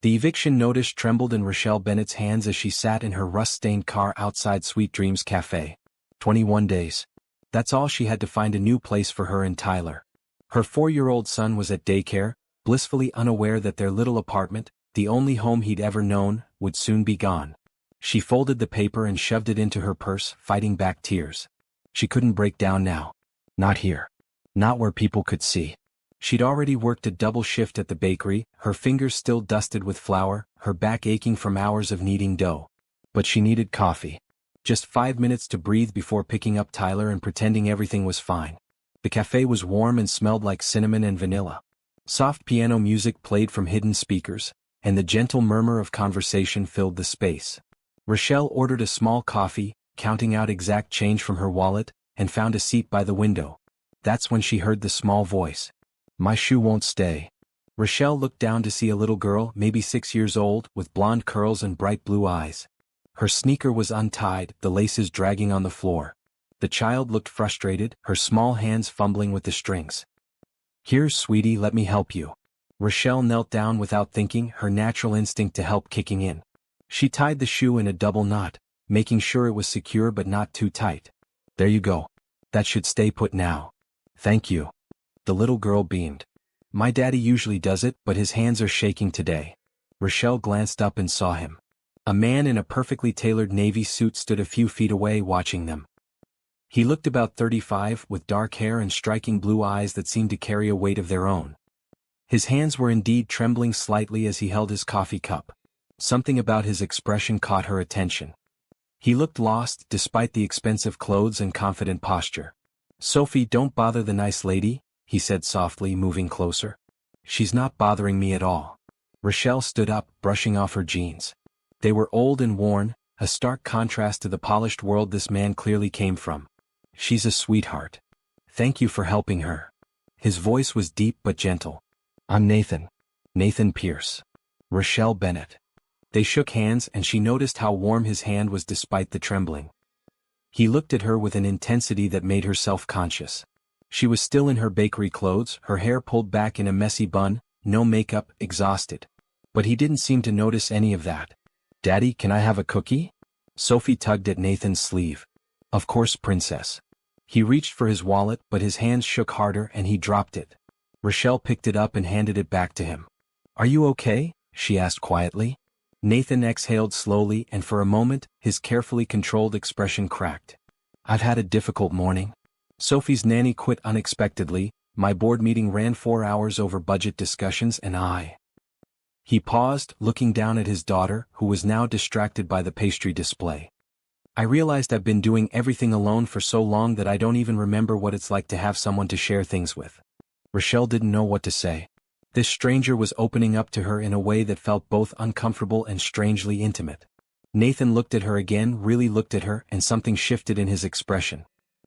The eviction notice trembled in Rochelle Bennett's hands as she sat in her rust-stained car outside Sweet Dreams Cafe. 21 days. That's all she had to find a new place for her and Tyler. Her 4-year-old son was at daycare, blissfully unaware that their little apartment, the only home he'd ever known, would soon be gone. She folded the paper and shoved it into her purse, fighting back tears. She couldn't break down now. Not here. Not where people could see. She'd already worked a double shift at the bakery, her fingers still dusted with flour, her back aching from hours of kneading dough. But she needed coffee. Just 5 minutes to breathe before picking up Tyler and pretending everything was fine. The cafe was warm and smelled like cinnamon and vanilla. Soft piano music played from hidden speakers, and the gentle murmur of conversation filled the space. Rochelle ordered a small coffee, counting out exact change from her wallet, and found a seat by the window. That's when she heard the small voice. "My shoe won't stay." Rochelle looked down to see a little girl, maybe 6 years old, with blonde curls and bright blue eyes. Her sneaker was untied, the laces dragging on the floor. The child looked frustrated, her small hands fumbling with the strings. "Here, sweetie, let me help you." Rochelle knelt down without thinking, her natural instinct to help kicking in. She tied the shoe in a double knot, making sure it was secure but not too tight. "There you go. That should stay put now." "Thank you." The little girl beamed. "My daddy usually does it, but his hands are shaking today." Rochelle glanced up and saw him. A man in a perfectly tailored navy suit stood a few feet away watching them. He looked about 35, with dark hair and striking blue eyes that seemed to carry a weight of their own. His hands were indeed trembling slightly as he held his coffee cup. Something about his expression caught her attention. He looked lost, despite the expensive clothes and confident posture. "Sophie, don't bother the nice lady," he said softly, moving closer. "She's not bothering me at all." Rochelle stood up, brushing off her jeans. They were old and worn, a stark contrast to the polished world this man clearly came from. "She's a sweetheart. Thank you for helping her." His voice was deep but gentle. "I'm Nathan. Nathan Pierce." Rochelle Bennett. They shook hands and she noticed how warm his hand was despite the trembling. He looked at her with an intensity that made her self-conscious. She was still in her bakery clothes, her hair pulled back in a messy bun, no makeup, exhausted. But he didn't seem to notice any of that. "Daddy, can I have a cookie?" Sophie tugged at Nathan's sleeve. "Of course, princess." He reached for his wallet, but his hands shook harder and he dropped it. Rochelle picked it up and handed it back to him. "Are you okay?" she asked quietly. Nathan exhaled slowly and for a moment, his carefully controlled expression cracked. "I've had a difficult morning. Sophie's nanny quit unexpectedly, my board meeting ran 4 hours over budget discussions and He paused, looking down at his daughter, who was now distracted by the pastry display. "I realized I've been doing everything alone for so long that I don't even remember what it's like to have someone to share things with." Rochelle didn't know what to say. This stranger was opening up to her in a way that felt both uncomfortable and strangely intimate. Nathan looked at her again, really looked at her, and something shifted in his expression.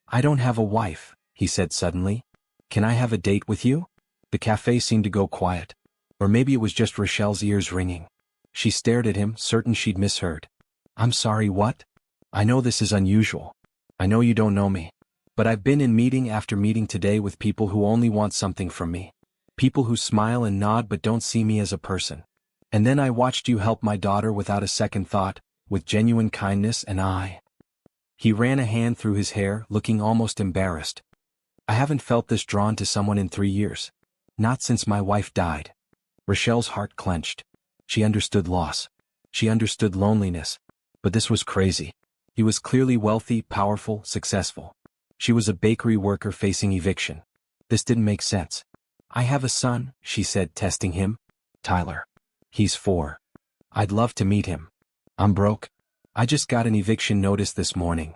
"I don't have a wife," he said suddenly. "Can I have a date with you?" The cafe seemed to go quiet. Or maybe it was just Rochelle's ears ringing. She stared at him, certain she'd misheard. "I'm sorry, what?" "I know this is unusual. I know you don't know me. But I've been in meeting after meeting today with people who only want something from me. People who smile and nod but don't see me as a person. And then I watched you help my daughter without a second thought, with genuine kindness and He ran a hand through his hair, looking almost embarrassed. "I haven't felt this drawn to someone in 3 years. Not since my wife died." Rochelle's heart clenched. She understood loss. She understood loneliness. But this was crazy. He was clearly wealthy, powerful, successful. She was a bakery worker facing eviction. This didn't make sense. "I have a son," she said, testing him. "Tyler. He's 4. I'd love to meet him. I'm broke. I just got an eviction notice this morning."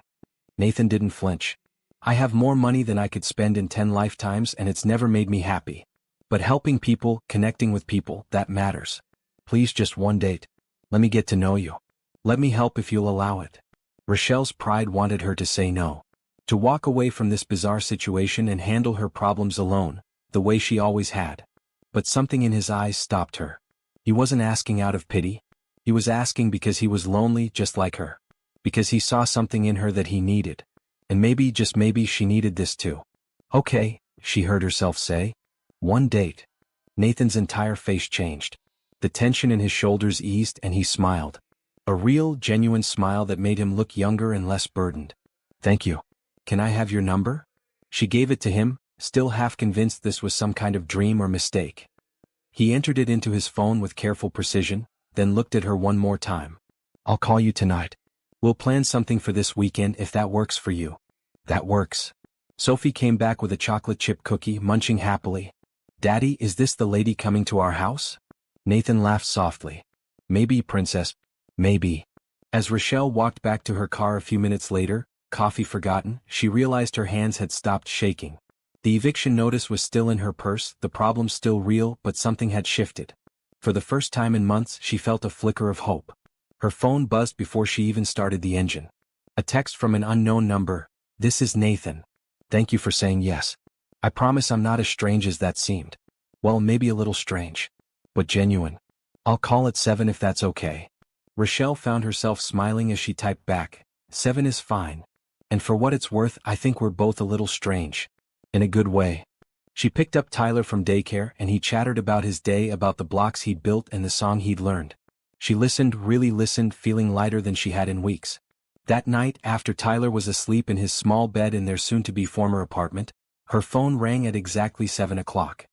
Nathan didn't flinch. "I have more money than I could spend in 10 lifetimes and it's never made me happy. But helping people, connecting with people, that matters. Please just one date. Let me get to know you. Let me help if you'll allow it." Rochelle's pride wanted her to say no. To walk away from this bizarre situation and handle her problems alone, the way she always had. But something in his eyes stopped her. He wasn't asking out of pity. He was asking because he was lonely just like her. Because he saw something in her that he needed. And maybe, just maybe, she needed this too. "Okay," she heard herself say. "One date." Nathan's entire face changed. The tension in his shoulders eased and he smiled. A real, genuine smile that made him look younger and less burdened. Thank you. Can I have your number? She gave it to him, still half convinced this was some kind of dream or mistake. He entered it into his phone with careful precision, then looked at her one more time. I'll call you tonight. We'll plan something for this weekend if that works for you. That works. Sophie came back with a chocolate chip cookie, munching happily. Daddy, is this the lady coming to our house? Nathan laughed softly. Maybe, princess. Maybe. As Rochelle walked back to her car a few minutes later, coffee forgotten, she realized her hands had stopped shaking. The eviction notice was still in her purse, the problem still real, but something had shifted. For the first time in months, she felt a flicker of hope. Her phone buzzed before she even started the engine. A text from an unknown number. This is Nathan. Thank you for saying yes. I promise I'm not as strange as that seemed. Well, maybe a little strange. But genuine. I'll call at 7 if that's okay. Rochelle found herself smiling as she typed back. 7 is fine. And for what it's worth, I think we're both a little strange. In a good way. She picked up Tyler from daycare and he chattered about his day, about the blocks he'd built and the song he'd learned. She listened, really listened, feeling lighter than she had in weeks. That night, after Tyler was asleep in his small bed in their soon-to-be former apartment, her phone rang at exactly 7 o'clock.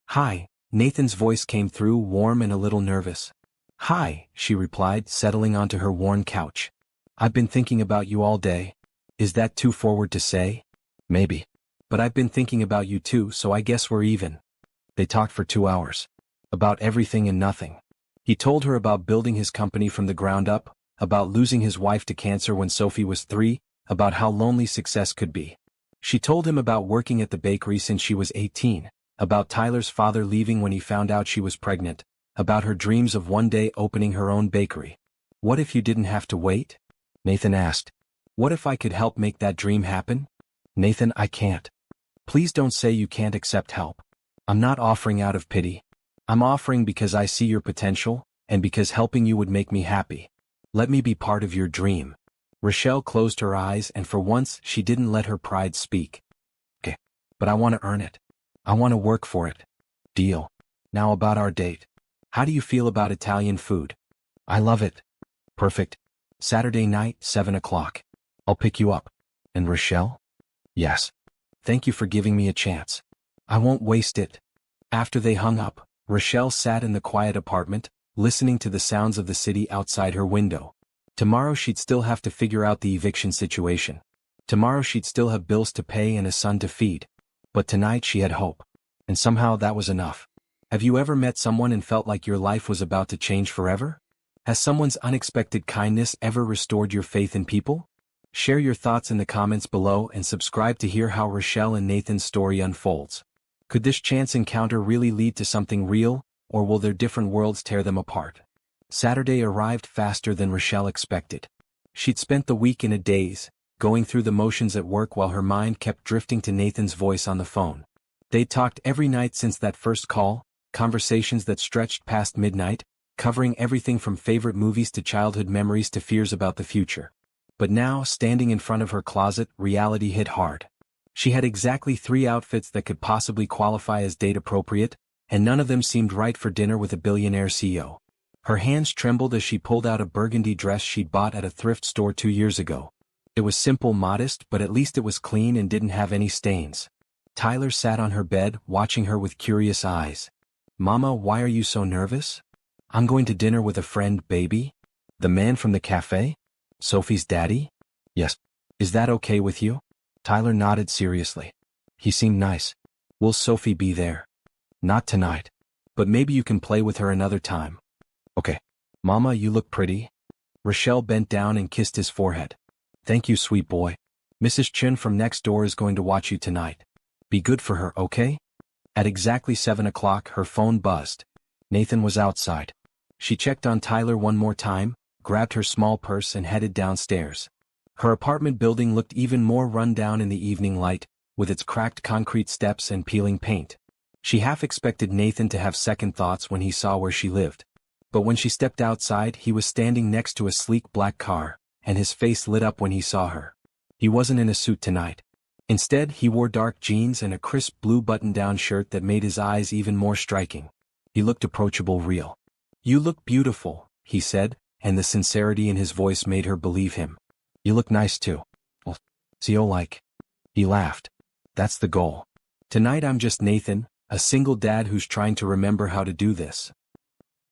Hi, Nathan's voice came through, warm and a little nervous. Hi, she replied, settling onto her worn couch. I've been thinking about you all day. Is that too forward to say? Maybe. But I've been thinking about you too, so I guess we're even. They talked for 2 hours. About everything and nothing. He told her about building his company from the ground up, about losing his wife to cancer when Sophie was 3, about how lonely success could be. She told him about working at the bakery since she was 18, about Tyler's father leaving when he found out she was pregnant, about her dreams of one day opening her own bakery. What if you didn't have to wait? Nathan asked. What if I could help make that dream happen? Nathan, I can't. Please don't say you can't accept help. I'm not offering out of pity. I'm offering because I see your potential, and because helping you would make me happy. Let me be part of your dream. Rochelle closed her eyes and for once she didn't let her pride speak. Okay, but I want to earn it. I want to work for it. Deal. Now about our date. How do you feel about Italian food? I love it. Perfect. Saturday night, 7 o'clock. I'll pick you up. And Rochelle? Yes. Thank you for giving me a chance. I won't waste it. After they hung up, Rochelle sat in the quiet apartment, listening to the sounds of the city outside her window. Tomorrow she'd still have to figure out the eviction situation. Tomorrow she'd still have bills to pay and a son to feed. But tonight she had hope. And somehow that was enough. Have you ever met someone and felt like your life was about to change forever? Has someone's unexpected kindness ever restored your faith in people? Share your thoughts in the comments below and subscribe to hear how Rochelle and Nathan's story unfolds. Could this chance encounter really lead to something real, or will their different worlds tear them apart? Saturday arrived faster than Rochelle expected. She'd spent the week in a daze, going through the motions at work while her mind kept drifting to Nathan's voice on the phone. They'd talked every night since that first call, conversations that stretched past midnight, covering everything from favorite movies to childhood memories to fears about the future. But now, standing in front of her closet, reality hit hard. She had exactly 3 outfits that could possibly qualify as date-appropriate, and none of them seemed right for dinner with a billionaire CEO. Her hands trembled as she pulled out a burgundy dress she'd bought at a thrift store 2 years ago. It was simple, modest, but at least it was clean and didn't have any stains. Tyler sat on her bed, watching her with curious eyes. Mama, why are you so nervous? I'm going to dinner with a friend, baby. The man from the cafe? Sophie's daddy? Yes. Is that okay with you? Tyler nodded seriously. He seemed nice. Will Sophie be there? Not tonight. But maybe you can play with her another time. Okay. Mama, you look pretty. Rochelle bent down and kissed his forehead. Thank you, sweet boy. Mrs. Chun from next door is going to watch you tonight. Be good for her, okay? At exactly 7 o'clock, her phone buzzed. Nathan was outside. She checked on Tyler one more time, grabbed her small purse and headed downstairs. Her apartment building looked even more run down in the evening light, with its cracked concrete steps and peeling paint. She half expected Nathan to have second thoughts when he saw where she lived. But when she stepped outside, he was standing next to a sleek black car, and his face lit up when he saw her. He wasn't in a suit tonight. Instead, he wore dark jeans and a crisp blue button-down shirt that made his eyes even more striking. He looked approachable, real. You look beautiful, he said, and the sincerity in his voice made her believe him. You look nice too. Well, see you like. He laughed. That's the goal. Tonight I'm just Nathan, a single dad who's trying to remember how to do this.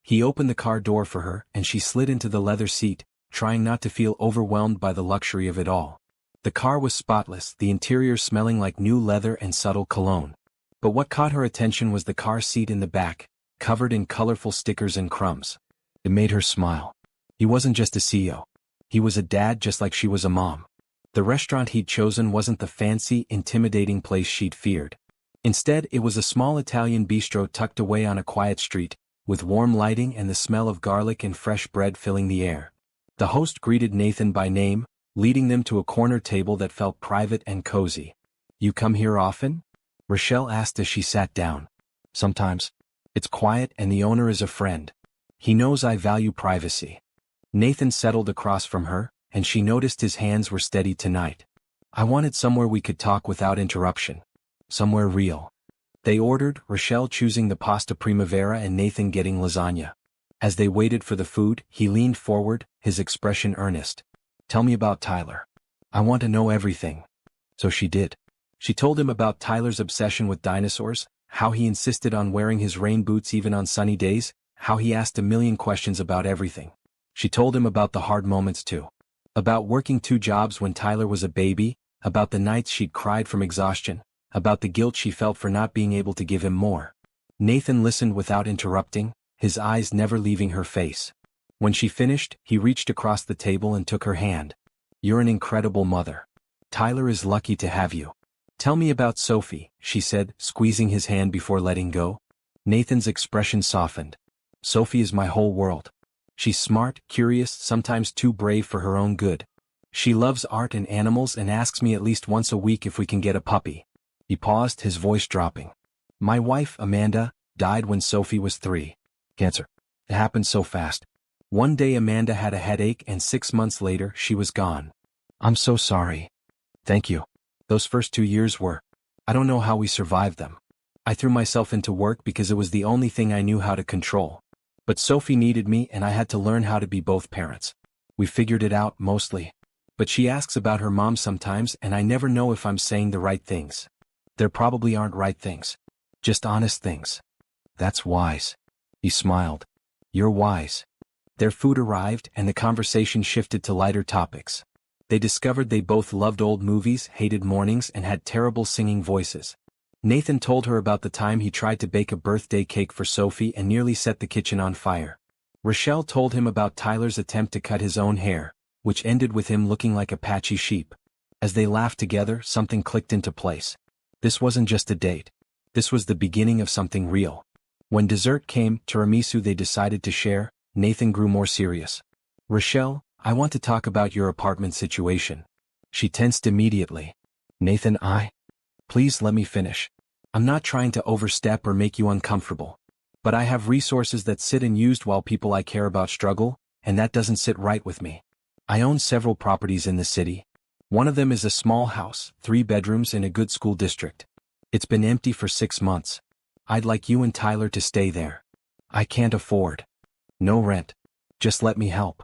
He opened the car door for her, and she slid into the leather seat, trying not to feel overwhelmed by the luxury of it all. The car was spotless, the interior smelling like new leather and subtle cologne. But what caught her attention was the car seat in the back, covered in colorful stickers and crumbs. It made her smile. He wasn't just a CEO. He was a dad just like she was a mom. The restaurant he'd chosen wasn't the fancy, intimidating place she'd feared. Instead, it was a small Italian bistro tucked away on a quiet street, with warm lighting and the smell of garlic and fresh bread filling the air. The host greeted Nathan by name, leading them to a corner table that felt private and cozy. You come here often? Rochelle asked as she sat down. Sometimes. It's quiet and the owner is a friend. He knows I value privacy. Nathan settled across from her, and she noticed his hands were steady tonight. I wanted somewhere we could talk without interruption. Somewhere real. They ordered, Rochelle choosing the pasta primavera and Nathan getting lasagna. As they waited for the food, he leaned forward, his expression earnest. Tell me about Tyler. I want to know everything. So she did. She told him about Tyler's obsession with dinosaurs, how he insisted on wearing his rain boots even on sunny days, how he asked a million questions about everything. She told him about the hard moments too. About working 2 jobs when Tyler was a baby, about the nights she'd cried from exhaustion, about the guilt she felt for not being able to give him more. Nathan listened without interrupting, his eyes never leaving her face. When she finished, he reached across the table and took her hand. You're an incredible mother. Tyler is lucky to have you. Tell me about Sophie, she said, squeezing his hand before letting go. Nathan's expression softened. Sophie is my whole world. She's smart, curious, sometimes too brave for her own good. She loves art and animals and asks me at least once a week if we can get a puppy. He paused, his voice dropping. My wife, Amanda, died when Sophie was 3. Cancer. It happened so fast. One day Amanda had a headache and 6 months later she was gone. I'm so sorry. Thank you. Those first 2 years were. I don't know how we survived them. I threw myself into work because it was the only thing I knew how to control. But Sophie needed me and I had to learn how to be both parents. We figured it out, mostly. But she asks about her mom sometimes and I never know if I'm saying the right things. There probably aren't right things. Just honest things. That's wise. He smiled. You're wise. Their food arrived and the conversation shifted to lighter topics. They discovered they both loved old movies, hated mornings, and had terrible singing voices. Nathan told her about the time he tried to bake a birthday cake for Sophie and nearly set the kitchen on fire. Rochelle told him about Tyler's attempt to cut his own hair, which ended with him looking like a patchy sheep. As they laughed together, something clicked into place. This wasn't just a date. This was the beginning of something real. When dessert came, tiramisu they decided to share, Nathan grew more serious. Rochelle, I want to talk about your apartment situation. She tensed immediately. Nathan, Please let me finish. I'm not trying to overstep or make you uncomfortable. But I have resources that sit unused while people I care about struggle, and that doesn't sit right with me. I own several properties in the city. One of them is a small house, 3 bedrooms in a good school district. It's been empty for 6 months. I'd like you and Tyler to stay there. I can't afford. No rent. Just let me help.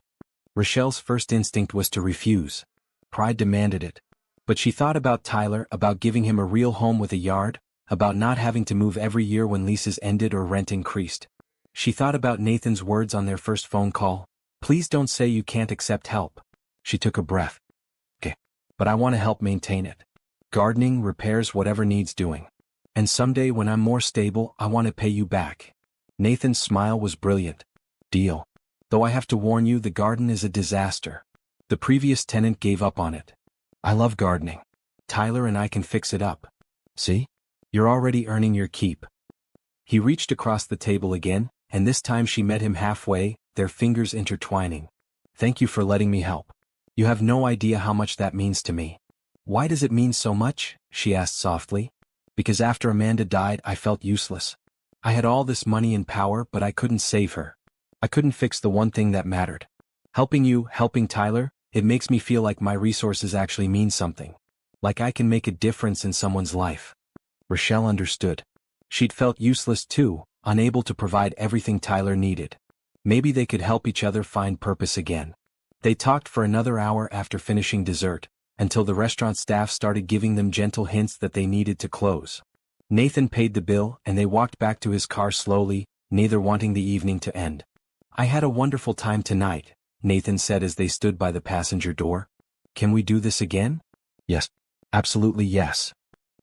Rochelle's first instinct was to refuse. Pride demanded it. But she thought about Tyler, about giving him a real home with a yard, about not having to move every year when leases ended or rent increased. She thought about Nathan's words on their first phone call. Please don't say you can't accept help. She took a breath. Okay. But I want to help maintain it. Gardening, repairs, whatever needs doing. And someday when I'm more stable, I want to pay you back. Nathan's smile was brilliant. Deal. Though I have to warn you, the garden is a disaster. The previous tenant gave up on it. I love gardening. Tyler and I can fix it up. See? You're already earning your keep. He reached across the table again, and this time she met him halfway, their fingers intertwining. Thank you for letting me help. You have no idea how much that means to me. Why does it mean so much? She asked softly. Because after Amanda died, I felt useless. I had all this money and power, but I couldn't save her. I couldn't fix the one thing that mattered. Helping you, helping Tyler, it makes me feel like my resources actually mean something. Like I can make a difference in someone's life. Rochelle understood. She'd felt useless too, unable to provide everything Tyler needed. Maybe they could help each other find purpose again. They talked for another hour after finishing dessert, until the restaurant staff started giving them gentle hints that they needed to close. Nathan paid the bill and they walked back to his car slowly, neither wanting the evening to end. "I had a wonderful time tonight," Nathan said as they stood by the passenger door. "Can we do this again?" "Yes. Absolutely yes."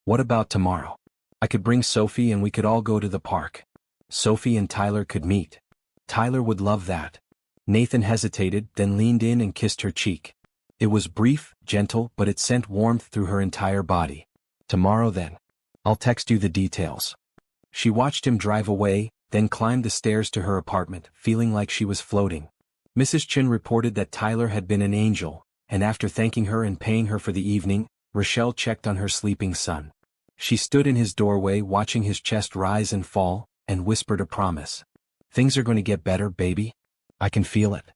"What about tomorrow? I could bring Sophie and we could all go to the park. Sophie and Tyler could meet." "Tyler would love that." Nathan hesitated, then leaned in and kissed her cheek. It was brief, gentle, but it sent warmth through her entire body. "Tomorrow then. I'll text you the details." She watched him drive away, then climbed the stairs to her apartment, feeling like she was floating. Mrs. Chin reported that Tyler had been an angel, and after thanking her and paying her for the evening, Rochelle checked on her sleeping son. She stood in his doorway watching his chest rise and fall, and whispered a promise. "Things are going to get better, baby. I can feel it."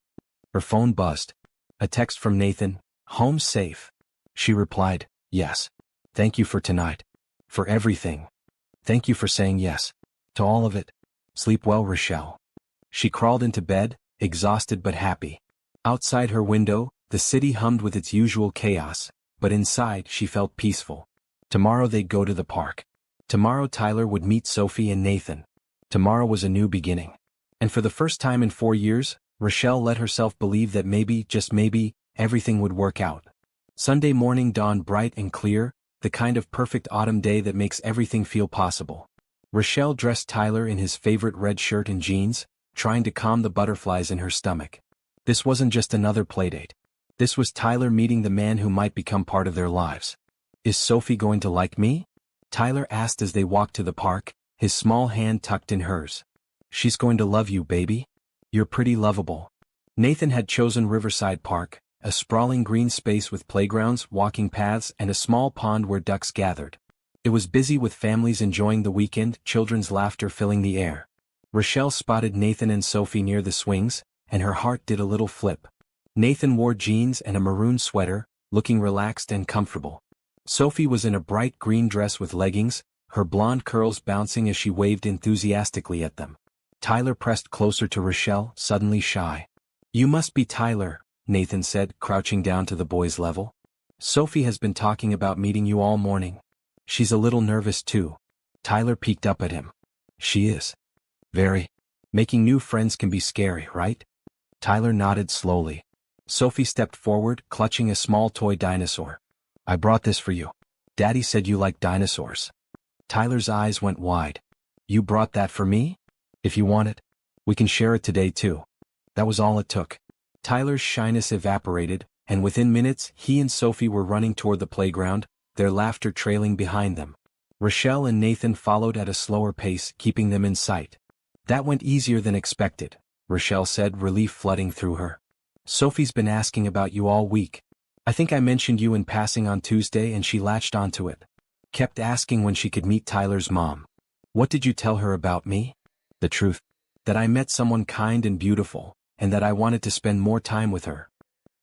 Her phone buzzed. A text from Nathan, "Home safe?" She replied, "Yes. Thank you for tonight. For everything. Thank you for saying yes. To all of it. Sleep well, Rochelle." She crawled into bed, exhausted but happy. Outside her window, the city hummed with its usual chaos, but inside she felt peaceful. Tomorrow they'd go to the park. Tomorrow Tyler would meet Sophie and Nathan. Tomorrow was a new beginning. And for the first time in 4 years, Rochelle let herself believe that maybe, just maybe, everything would work out. Sunday morning dawned bright and clear, the kind of perfect autumn day that makes everything feel possible. Rochelle dressed Tyler in his favorite red shirt and jeans, trying to calm the butterflies in her stomach. This wasn't just another playdate. This was Tyler meeting the man who might become part of their lives. "Is Sophie going to like me?" Tyler asked as they walked to the park, his small hand tucked in hers. "She's going to love you, baby. You're pretty lovable." Nathan had chosen Riverside Park, a sprawling green space with playgrounds, walking paths, and a small pond where ducks gathered. It was busy with families enjoying the weekend, children's laughter filling the air. Rochelle spotted Nathan and Sophie near the swings, and her heart did a little flip. Nathan wore jeans and a maroon sweater, looking relaxed and comfortable. Sophie was in a bright green dress with leggings, her blonde curls bouncing as she waved enthusiastically at them. Tyler pressed closer to Rochelle, suddenly shy. "You must be Tyler," Nathan said, crouching down to the boy's level. "Sophie has been talking about meeting you all morning. She's a little nervous too." Tyler peeked up at him. "She is. Very. Making new friends can be scary, right?" Tyler nodded slowly. Sophie stepped forward, clutching a small toy dinosaur. "I brought this for you. Daddy said you like dinosaurs." Tyler's eyes went wide. "You brought that for me? If you want it, we can share it today too." That was all it took. Tyler's shyness evaporated, and within minutes he and Sophie were running toward the playground, their laughter trailing behind them. Rochelle and Nathan followed at a slower pace, keeping them in sight. "That went easier than expected," Rochelle said, relief flooding through her. "Sophie's been asking about you all week. I think I mentioned you in passing on Tuesday and she latched onto it. Kept asking when she could meet Tyler's mom." "What did you tell her about me?" "The truth. That I met someone kind and beautiful, and that I wanted to spend more time with her."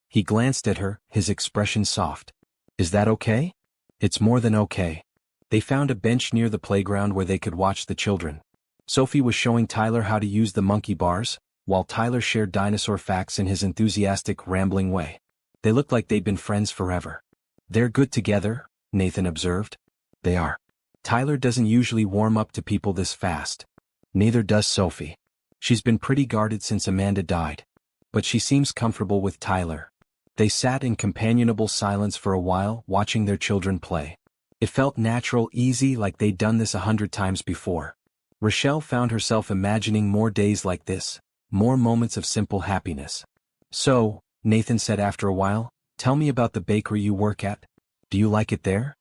He glanced at her, his expression soft. "Is that okay?" "It's more than okay." They found a bench near the playground where they could watch the children. Sophie was showing Tyler how to use the monkey bars, while Tyler shared dinosaur facts in his enthusiastic, rambling way. They looked like they'd been friends forever. "They're good together," Nathan observed. "They are. Tyler doesn't usually warm up to people this fast. Neither does Sophie. She's been pretty guarded since Amanda died. But she seems comfortable with Tyler." They sat in companionable silence for a while, watching their children play. It felt natural, easy, like they'd done this 100 times before. Rochelle found herself imagining more days like this, more moments of simple happiness. "So," Nathan said after a while, "tell me about the bakery you work at. Do you like it there?"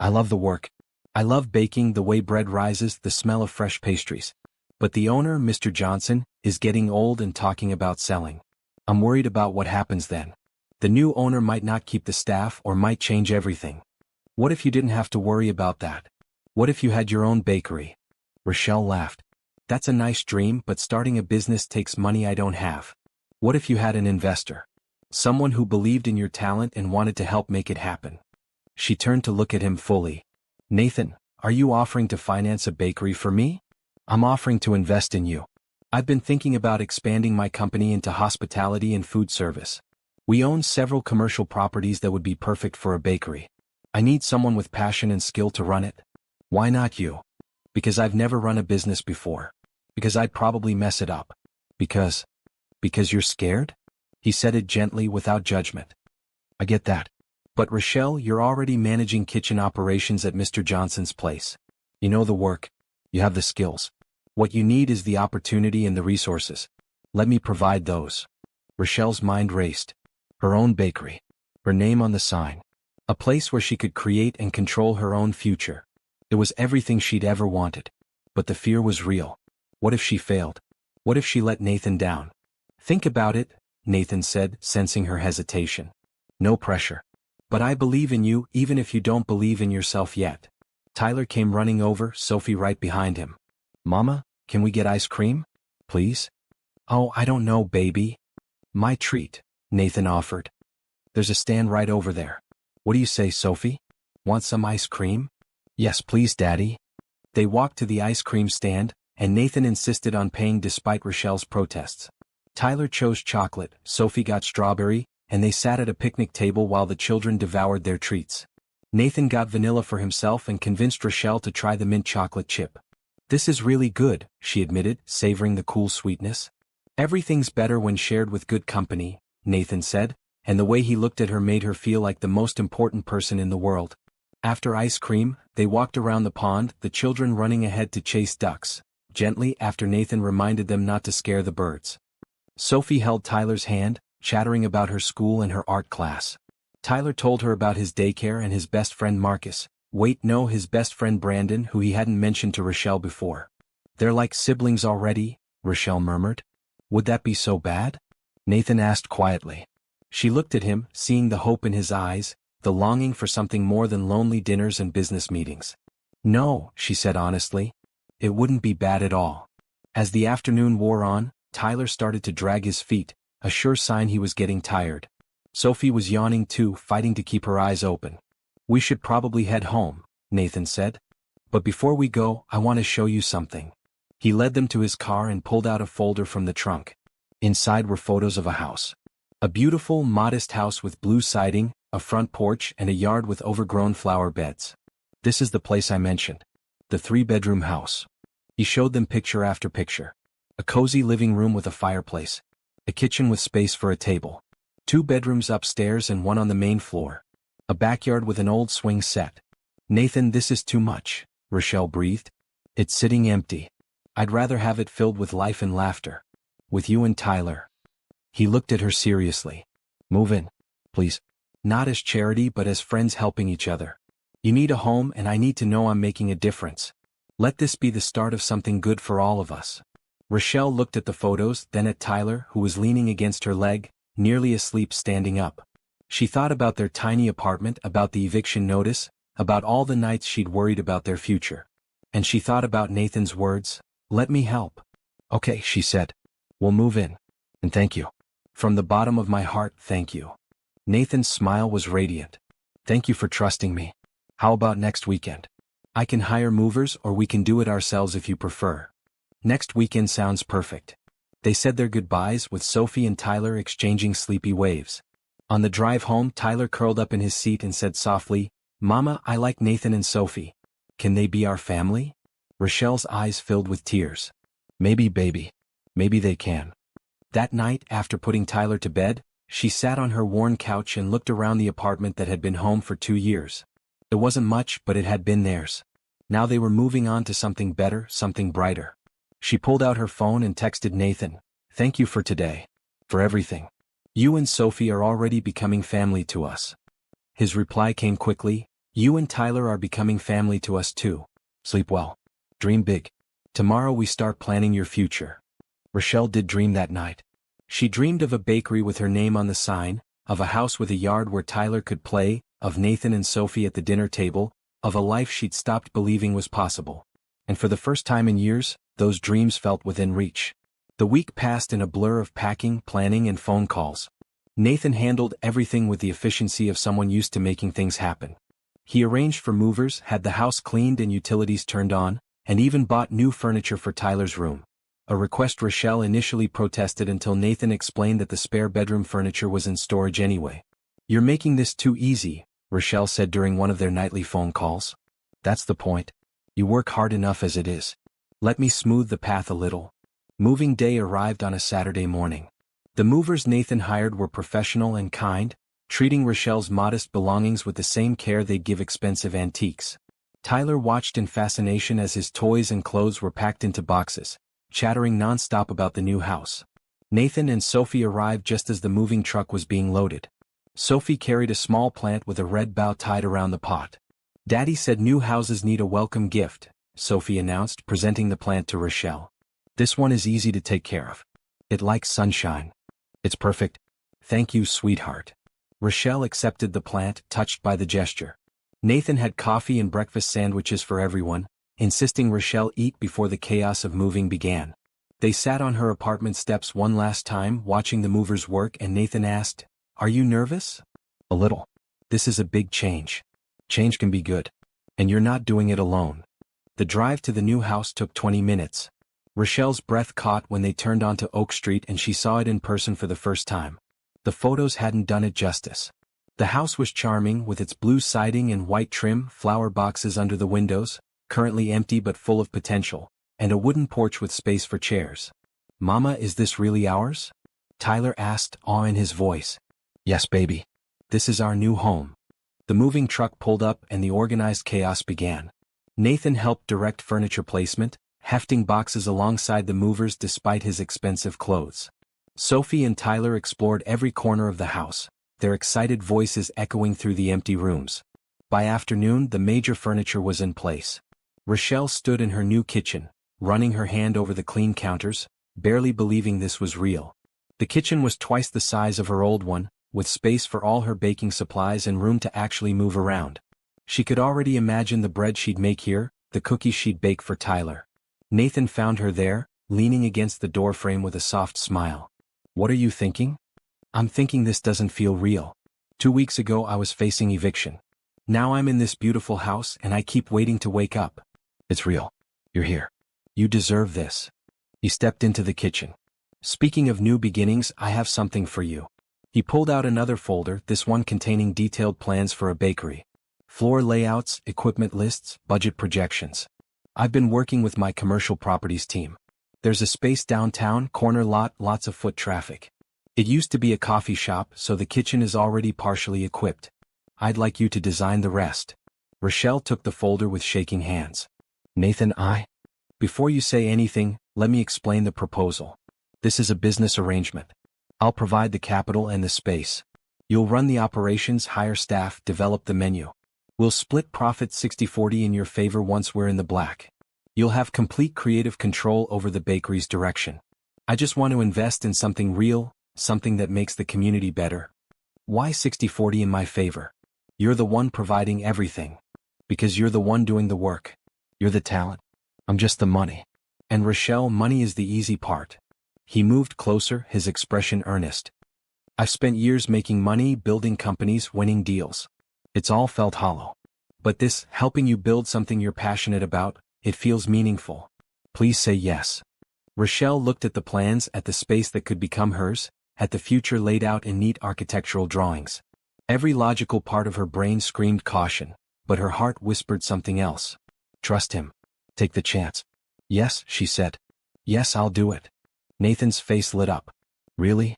"I love the work. I love baking, the way bread rises, the smell of fresh pastries. But the owner, Mr. Johnson, is getting old and talking about selling. I'm worried about what happens then. The new owner might not keep the staff or might change everything. What if you didn't have to worry about that? What if you had your own bakery?" Rochelle laughed. "That's a nice dream, but starting a business takes money I don't have. What if you had an investor? Someone who believed in your talent and wanted to help make it happen?" She turned to look at him fully. "Nathan, are you offering to finance a bakery for me?" "I'm offering to invest in you." I've been thinking about expanding my company into hospitality and food service. We own several commercial properties that would be perfect for a bakery. I need someone with passion and skill to run it. Why not you? Because I've never run a business before. Because I'd probably mess it up. Because you're scared? He said it gently without judgment. I get that. But Rochelle, you're already managing kitchen operations at Mr. Johnson's place. You know the work. You have the skills. What you need is the opportunity and the resources. Let me provide those. Rochelle's mind raced. Her own bakery. Her name on the sign. A place where she could create and control her own future. It was everything she'd ever wanted. But the fear was real. What if she failed? What if she let Nathan down? Think about it, Nathan said, sensing her hesitation. No pressure. But I believe in you even if you don't believe in yourself yet. Tyler came running over, Sophie right behind him. Mama, can we get ice cream? Please? Oh, I don't know, baby. My treat, Nathan offered. There's a stand right over there. What do you say, Sophie? Want some ice cream? Yes, please, Daddy. They walked to the ice cream stand, and Nathan insisted on paying despite Rochelle's protests. Tyler chose chocolate, Sophie got strawberry, and they sat at a picnic table while the children devoured their treats. Nathan got vanilla for himself and convinced Rochelle to try the mint chocolate chip. This is really good, she admitted, savoring the cool sweetness. Everything's better when shared with good company, Nathan said, and the way he looked at her made her feel like the most important person in the world. After ice cream, they walked around the pond, the children running ahead to chase ducks, gently after Nathan reminded them not to scare the birds. Sophie held Tyler's hand, chattering about her school and her art class. Tyler told her about his daycare and his best friend Marcus. Wait, no, his best friend Brandon, who he hadn't mentioned to Rochelle before. They're like siblings already, Rochelle murmured. Would that be so bad? Nathan asked quietly. She looked at him, seeing the hope in his eyes, the longing for something more than lonely dinners and business meetings. No, she said honestly. It wouldn't be bad at all. As the afternoon wore on, Tyler started to drag his feet, a sure sign he was getting tired. Sophie was yawning too, fighting to keep her eyes open. We should probably head home, Nathan said. But before we go, I want to show you something. He led them to his car and pulled out a folder from the trunk. Inside were photos of a house. A beautiful, modest house with blue siding, a front porch and a yard with overgrown flower beds. This is the place I mentioned. The 3-bedroom house. He showed them picture after picture. A cozy living room with a fireplace. A kitchen with space for a table. 2 bedrooms upstairs and one on the main floor. A backyard with an old swing set. Nathan, this is too much, Rochelle breathed. It's sitting empty. I'd rather have it filled with life and laughter. With you and Tyler. He looked at her seriously. Move in, please. Not as charity but as friends helping each other. You need a home and I need to know I'm making a difference. Let this be the start of something good for all of us. Rochelle looked at the photos, then at Tyler, who was leaning against her leg, nearly asleep standing up. She thought about their tiny apartment, about the eviction notice, about all the nights she'd worried about their future. And she thought about Nathan's words, let me help. Okay, she said. We'll move in. And thank you. From the bottom of my heart, thank you. Nathan's smile was radiant. Thank you for trusting me. How about next weekend? I can hire movers or we can do it ourselves if you prefer. Next weekend sounds perfect. They said their goodbyes with Sophie and Tyler exchanging sleepy waves. On the drive home, Tyler curled up in his seat and said softly, Mama, I like Nathan and Sophie. Can they be our family? Rochelle's eyes filled with tears. Maybe, baby. Maybe they can. That night, after putting Tyler to bed, she sat on her worn couch and looked around the apartment that had been home for 2 years. It wasn't much, but it had been theirs. Now they were moving on to something better, something brighter. She pulled out her phone and texted Nathan, Thank you for today. For everything. You and Sophie are already becoming family to us. His reply came quickly, You and Tyler are becoming family to us too. Sleep well. Dream big. Tomorrow we start planning your future. Rochelle did dream that night. She dreamed of a bakery with her name on the sign, of a house with a yard where Tyler could play, of Nathan and Sophie at the dinner table, of a life she'd stopped believing was possible. And for the first time in years, those dreams felt within reach. The week passed in a blur of packing, planning and phone calls. Nathan handled everything with the efficiency of someone used to making things happen. He arranged for movers, had the house cleaned and utilities turned on, and even bought new furniture for Tyler's room. a request Rochelle initially protested until Nathan explained that the spare bedroom furniture was in storage anyway. "You're making this too easy," Rochelle said during one of their nightly phone calls. "That's the point. You work hard enough as it is. Let me smooth the path a little." Moving day arrived on a Saturday morning. The movers Nathan hired were professional and kind, treating Rochelle's modest belongings with the same care they'd give expensive antiques. Tyler watched in fascination as his toys and clothes were packed into boxes, chattering nonstop about the new house. Nathan and Sophie arrived just as the moving truck was being loaded. Sophie carried a small plant with a red bough tied around the pot. "Daddy said new houses need a welcome gift," Sophie announced, presenting the plant to Rochelle. "This one is easy to take care of. It likes sunshine. It's perfect. Thank you, sweetheart." Rochelle accepted the plant, touched by the gesture. Nathan had coffee and breakfast sandwiches for everyone, insisting Rochelle eat before the chaos of moving began. They sat on her apartment steps one last time, watching the movers work, and Nathan asked, "Are you nervous?" "A little. This is a big change. Change can be good. And you're not doing it alone." The drive to the new house took 20 minutes. Rochelle's breath caught when they turned onto Oak Street and she saw it in person for the first time. The photos hadn't done it justice. The house was charming, with its blue siding and white trim, flower boxes under the windows, currently empty but full of potential, and a wooden porch with space for chairs. "Mama, is this really ours?" Tyler asked, awe in his voice. "Yes, baby. This is our new home." The moving truck pulled up and the organized chaos began. Nathan helped direct furniture placement, hefting boxes alongside the movers despite his expensive clothes. Sophie and Tyler explored every corner of the house, their excited voices echoing through the empty rooms. By afternoon, the major furniture was in place. Rochelle stood in her new kitchen, running her hand over the clean counters, barely believing this was real. The kitchen was twice the size of her old one, with space for all her baking supplies and room to actually move around. She could already imagine the bread she'd make here, the cookies she'd bake for Tyler. Nathan found her there, leaning against the doorframe with a soft smile. "What are you thinking?" "I'm thinking this doesn't feel real. 2 weeks ago I was facing eviction. Now I'm in this beautiful house and I keep waiting to wake up." "It's real. You're here. You deserve this." He stepped into the kitchen. "Speaking of new beginnings, I have something for you." He pulled out another folder, this one containing detailed plans for a bakery. Floor layouts, equipment lists, budget projections. "I've been working with my commercial properties team. There's a space downtown, corner lot, lots of foot traffic. It used to be a coffee shop, so the kitchen is already partially equipped. I'd like you to design the rest." Rochelle took the folder with shaking hands. "Nathan, Before you say anything, let me explain the proposal. This is a business arrangement. I'll provide the capital and the space. You'll run the operations, hire staff, develop the menu. We'll split profits 60-40 in your favor once we're in the black. You'll have complete creative control over the bakery's direction. I just want to invest in something real, something that makes the community better." "Why 60-40 in my favor?" "You're the one providing everything. Because you're the one doing the work. You're the talent. I'm just the money." "And Rochelle, money is the easy part." He moved closer, his expression earnest. "I've spent years making money, building companies, winning deals. It's all felt hollow. But this, helping you build something you're passionate about, it feels meaningful. Please say yes." Rochelle looked at the plans, at the space that could become hers, at the future laid out in neat architectural drawings. Every logical part of her brain screamed caution, but her heart whispered something else. "Trust him. Take the chance." "Yes," she said. "Yes, I'll do it." Nathan's face lit up. "Really?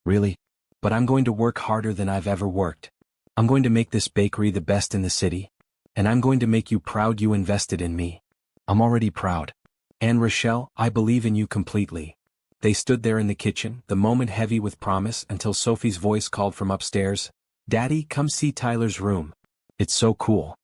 Really? But I'm going to work harder than I've ever worked. I'm going to make this bakery the best in the city. And I'm going to make you proud you invested in me. I'm already proud. And Rochelle, I believe in you completely." They stood there in the kitchen, the moment heavy with promise, until Sophie's voice called from upstairs, "Daddy, come see Tyler's room. It's so cool."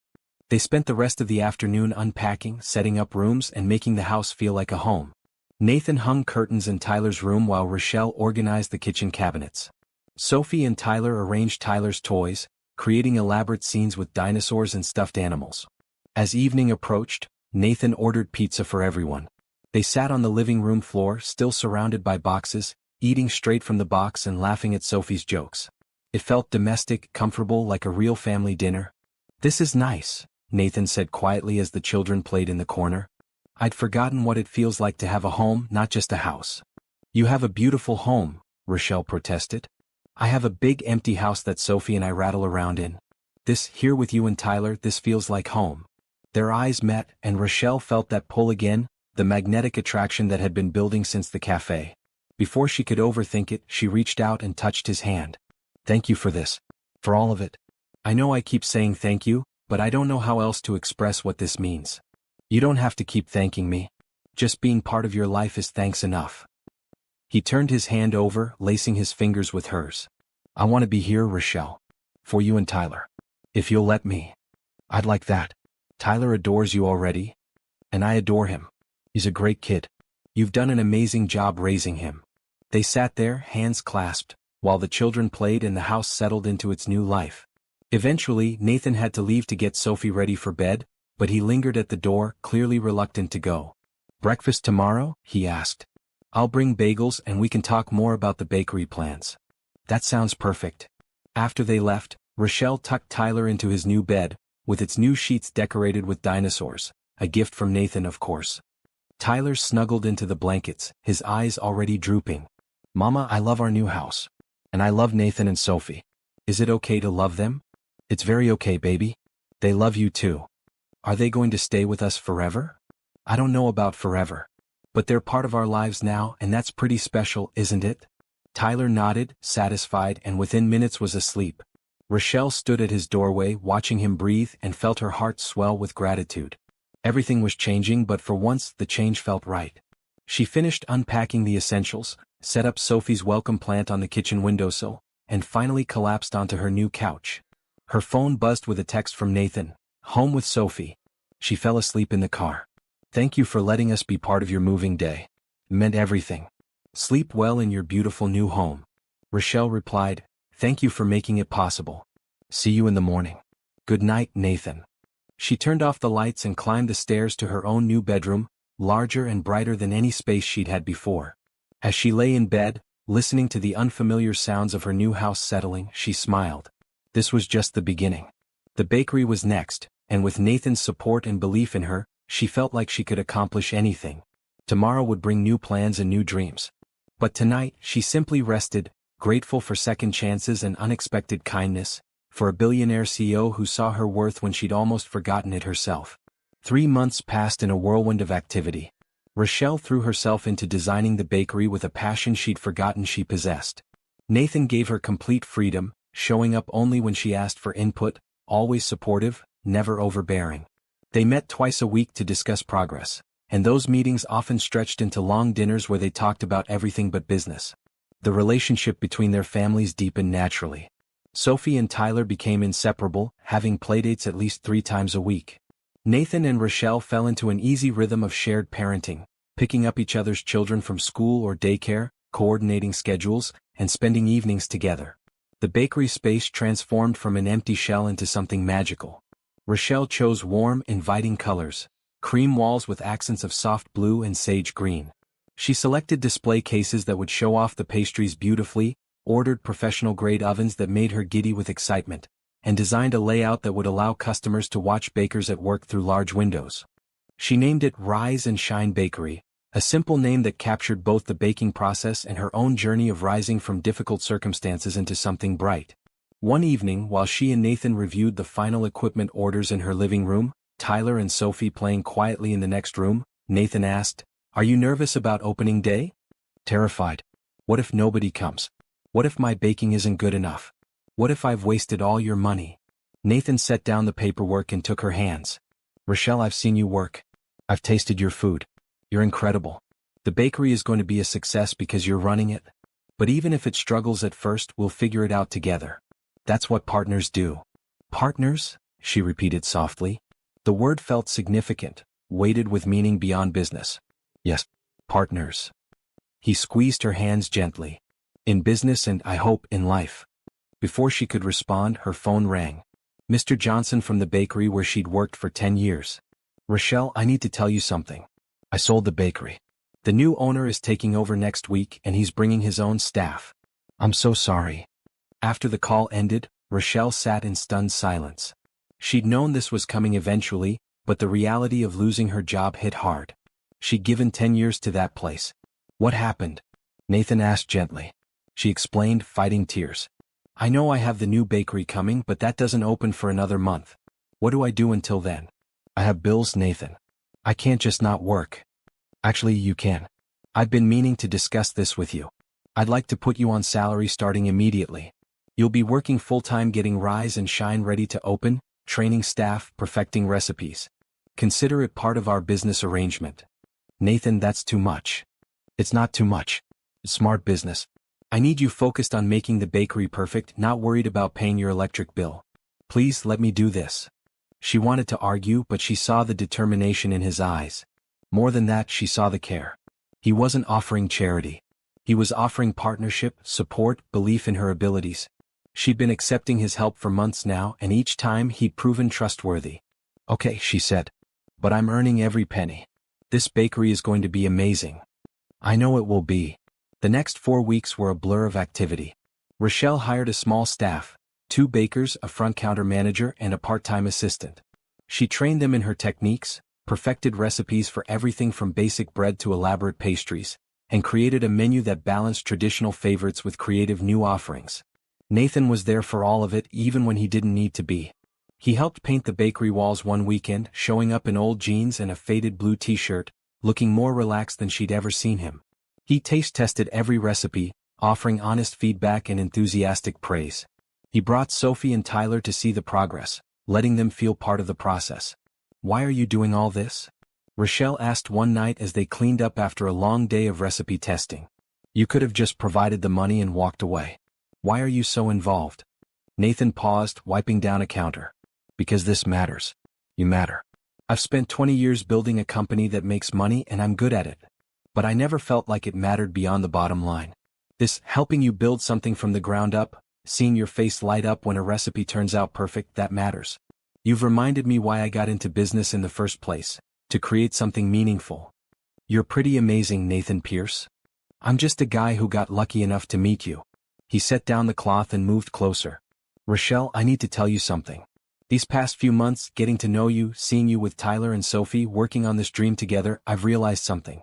They spent the rest of the afternoon unpacking, setting up rooms, and making the house feel like a home. Nathan hung curtains in Tyler's room while Rochelle organized the kitchen cabinets. Sophie and Tyler arranged Tyler's toys, creating elaborate scenes with dinosaurs and stuffed animals. As evening approached, Nathan ordered pizza for everyone. They sat on the living room floor, still surrounded by boxes, eating straight from the box and laughing at Sophie's jokes. It felt domestic, comfortable, like a real family dinner. "This is nice," Nathan said quietly as the children played in the corner. I'd forgotten what it feels like to have a home, not just a house. You have a beautiful home, Rochelle protested. I have a big empty house that Sophie and I rattle around in. This, here with you and Tyler, this feels like home. Their eyes met, and Rochelle felt that pull again, the magnetic attraction that had been building since the cafe. Before she could overthink it, she reached out and touched his hand. Thank you for this. For all of it. I know I keep saying thank you, but I don't know how else to express what this means. You don't have to keep thanking me. Just being part of your life is thanks enough. He turned his hand over, lacing his fingers with hers. I want to be here, Rochelle. For you and Tyler. If you'll let me. I'd like that. Tyler adores you already. And I adore him. He's a great kid. You've done an amazing job raising him. They sat there, hands clasped, while the children played and the house settled into its new life. Eventually, Nathan had to leave to get Sophie ready for bed, but he lingered at the door, clearly reluctant to go. Breakfast tomorrow? He asked. I'll bring bagels and we can talk more about the bakery plans. That sounds perfect. After they left, Rochelle tucked Tyler into his new bed, with its new sheets decorated with dinosaurs, a gift from Nathan, of course. Tyler snuggled into the blankets, his eyes already drooping. Mama, I love our new house. And I love Nathan and Sophie. Is it okay to love them? It's very okay, baby. They love you too. Are they going to stay with us forever? I don't know about forever. But they're part of our lives now, and that's pretty special, isn't it? Tyler nodded, satisfied, and within minutes was asleep. Rochelle stood at his doorway, watching him breathe, and felt her heart swell with gratitude. Everything was changing, but for once the change felt right. She finished unpacking the essentials, set up Sophie's welcome plant on the kitchen windowsill, and finally collapsed onto her new couch. Her phone buzzed with a text from Nathan. Home with Sophie. She fell asleep in the car. Thank you for letting us be part of your moving day. It meant everything. Sleep well in your beautiful new home. Rochelle replied, thank you for making it possible. See you in the morning. Good night, Nathan. She turned off the lights and climbed the stairs to her own new bedroom, larger and brighter than any space she'd had before. As she lay in bed, listening to the unfamiliar sounds of her new house settling, she smiled. This was just the beginning. The bakery was next, and with Nathan's support and belief in her, she felt like she could accomplish anything. Tomorrow would bring new plans and new dreams. But tonight, she simply rested, grateful for second chances and unexpected kindness, for a billionaire CEO who saw her worth when she'd almost forgotten it herself. 3 months passed in a whirlwind of activity. Rochelle threw herself into designing the bakery with a passion she'd forgotten she possessed. Nathan gave her complete freedom, showing up only when she asked for input, always supportive, never overbearing. They met twice a week to discuss progress, and those meetings often stretched into long dinners where they talked about everything but business. The relationship between their families deepened naturally. Sophie and Tyler became inseparable, having playdates at least 3 times a week. Nathan and Rochelle fell into an easy rhythm of shared parenting, picking up each other's children from school or daycare, coordinating schedules, and spending evenings together. The bakery space transformed from an empty shell into something magical. Rochelle chose warm, inviting colors, cream walls with accents of soft blue and sage green. She selected display cases that would show off the pastries beautifully, ordered professional-grade ovens that made her giddy with excitement, and designed a layout that would allow customers to watch bakers at work through large windows. She named it Rise and Shine Bakery, a simple name that captured both the baking process and her own journey of rising from difficult circumstances into something bright. One evening, while she and Nathan reviewed the final equipment orders in her living room, Tyler and Sophie playing quietly in the next room, Nathan asked, "Are you nervous about opening day?" "Terrified. What if nobody comes? What if my baking isn't good enough? What if I've wasted all your money?" Nathan set down the paperwork and took her hands. "Rochelle, I've seen you work. I've tasted your food. You're incredible. The bakery is going to be a success because you're running it. But even if it struggles at first, we'll figure it out together. That's what partners do." "Partners?" she repeated softly. The word felt significant, weighted with meaning beyond business. "Yes, partners." He squeezed her hands gently. "In business and, I hope, in life." Before she could respond, her phone rang. Mr. Johnson from the bakery where she'd worked for 10 years. "Rochelle, I need to tell you something. I sold the bakery. The new owner is taking over next week and he's bringing his own staff. I'm so sorry." After the call ended, Rochelle sat in stunned silence. She'd known this was coming eventually, but the reality of losing her job hit hard. She'd given 10 years to that place. What happened? Nathan asked gently. She explained, fighting tears. I know I have the new bakery coming, but that doesn't open for another month. What do I do until then? I have bills, Nathan. I can't just not work. Actually, you can. I've been meaning to discuss this with you. I'd like to put you on salary starting immediately. You'll be working full-time getting Rise and Shine ready to open, training staff, perfecting recipes. Consider it part of our business arrangement. Nathan, that's too much. It's not too much. It's smart business. I need you focused on making the bakery perfect, not worried about paying your electric bill. Please let me do this. She wanted to argue, but she saw the determination in his eyes. More than that, she saw the care. He wasn't offering charity. He was offering partnership, support, belief in her abilities. She'd been accepting his help for months now, and each time he'd proven trustworthy. Okay, she said. But I'm earning every penny. This bakery is going to be amazing. I know it will be. The next 4 weeks were a blur of activity. Rochelle hired a small staff, 2 bakers, a front counter manager, and a part-time assistant. She trained them in her techniques, perfected recipes for everything from basic bread to elaborate pastries, and created a menu that balanced traditional favorites with creative new offerings. Nathan was there for all of it, even when he didn't need to be. He helped paint the bakery walls one weekend, showing up in old jeans and a faded blue t-shirt, looking more relaxed than she'd ever seen him. He taste-tested every recipe, offering honest feedback and enthusiastic praise. He brought Sophie and Tyler to see the progress, letting them feel part of the process. Why are you doing all this? Rochelle asked one night as they cleaned up after a long day of recipe testing. You could have just provided the money and walked away. Why are you so involved? Nathan paused, wiping down a counter. Because this matters. You matter. I've spent 20 years building a company that makes money and I'm good at it. But I never felt like it mattered beyond the bottom line. This, helping you build something from the ground up, seeing your face light up when a recipe turns out perfect, that matters. You've reminded me why I got into business in the first place, to create something meaningful. You're pretty amazing, Nathan Pierce. I'm just a guy who got lucky enough to meet you. He set down the cloth and moved closer. Rochelle, I need to tell you something. These past few months, getting to know you, seeing you with Tyler and Sophie, working on this dream together, I've realized something.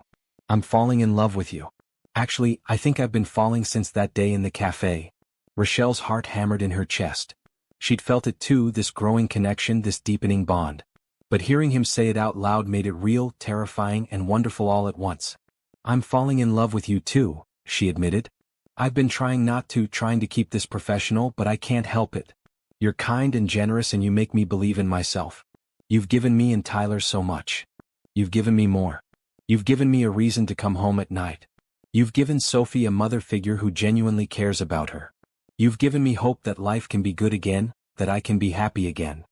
I'm falling in love with you. Actually, I think I've been falling since that day in the cafe. Rochelle's heart hammered in her chest. She'd felt it too, this growing connection, this deepening bond. But hearing him say it out loud made it real, terrifying, and wonderful all at once. I'm falling in love with you too, she admitted. I've been trying to keep this professional, but I can't help it. You're kind and generous and you make me believe in myself. You've given me and Tyler so much. You've given me more. You've given me a reason to come home at night. You've given Sophie a mother figure who genuinely cares about her. You've given me hope that life can be good again, that I can be happy again.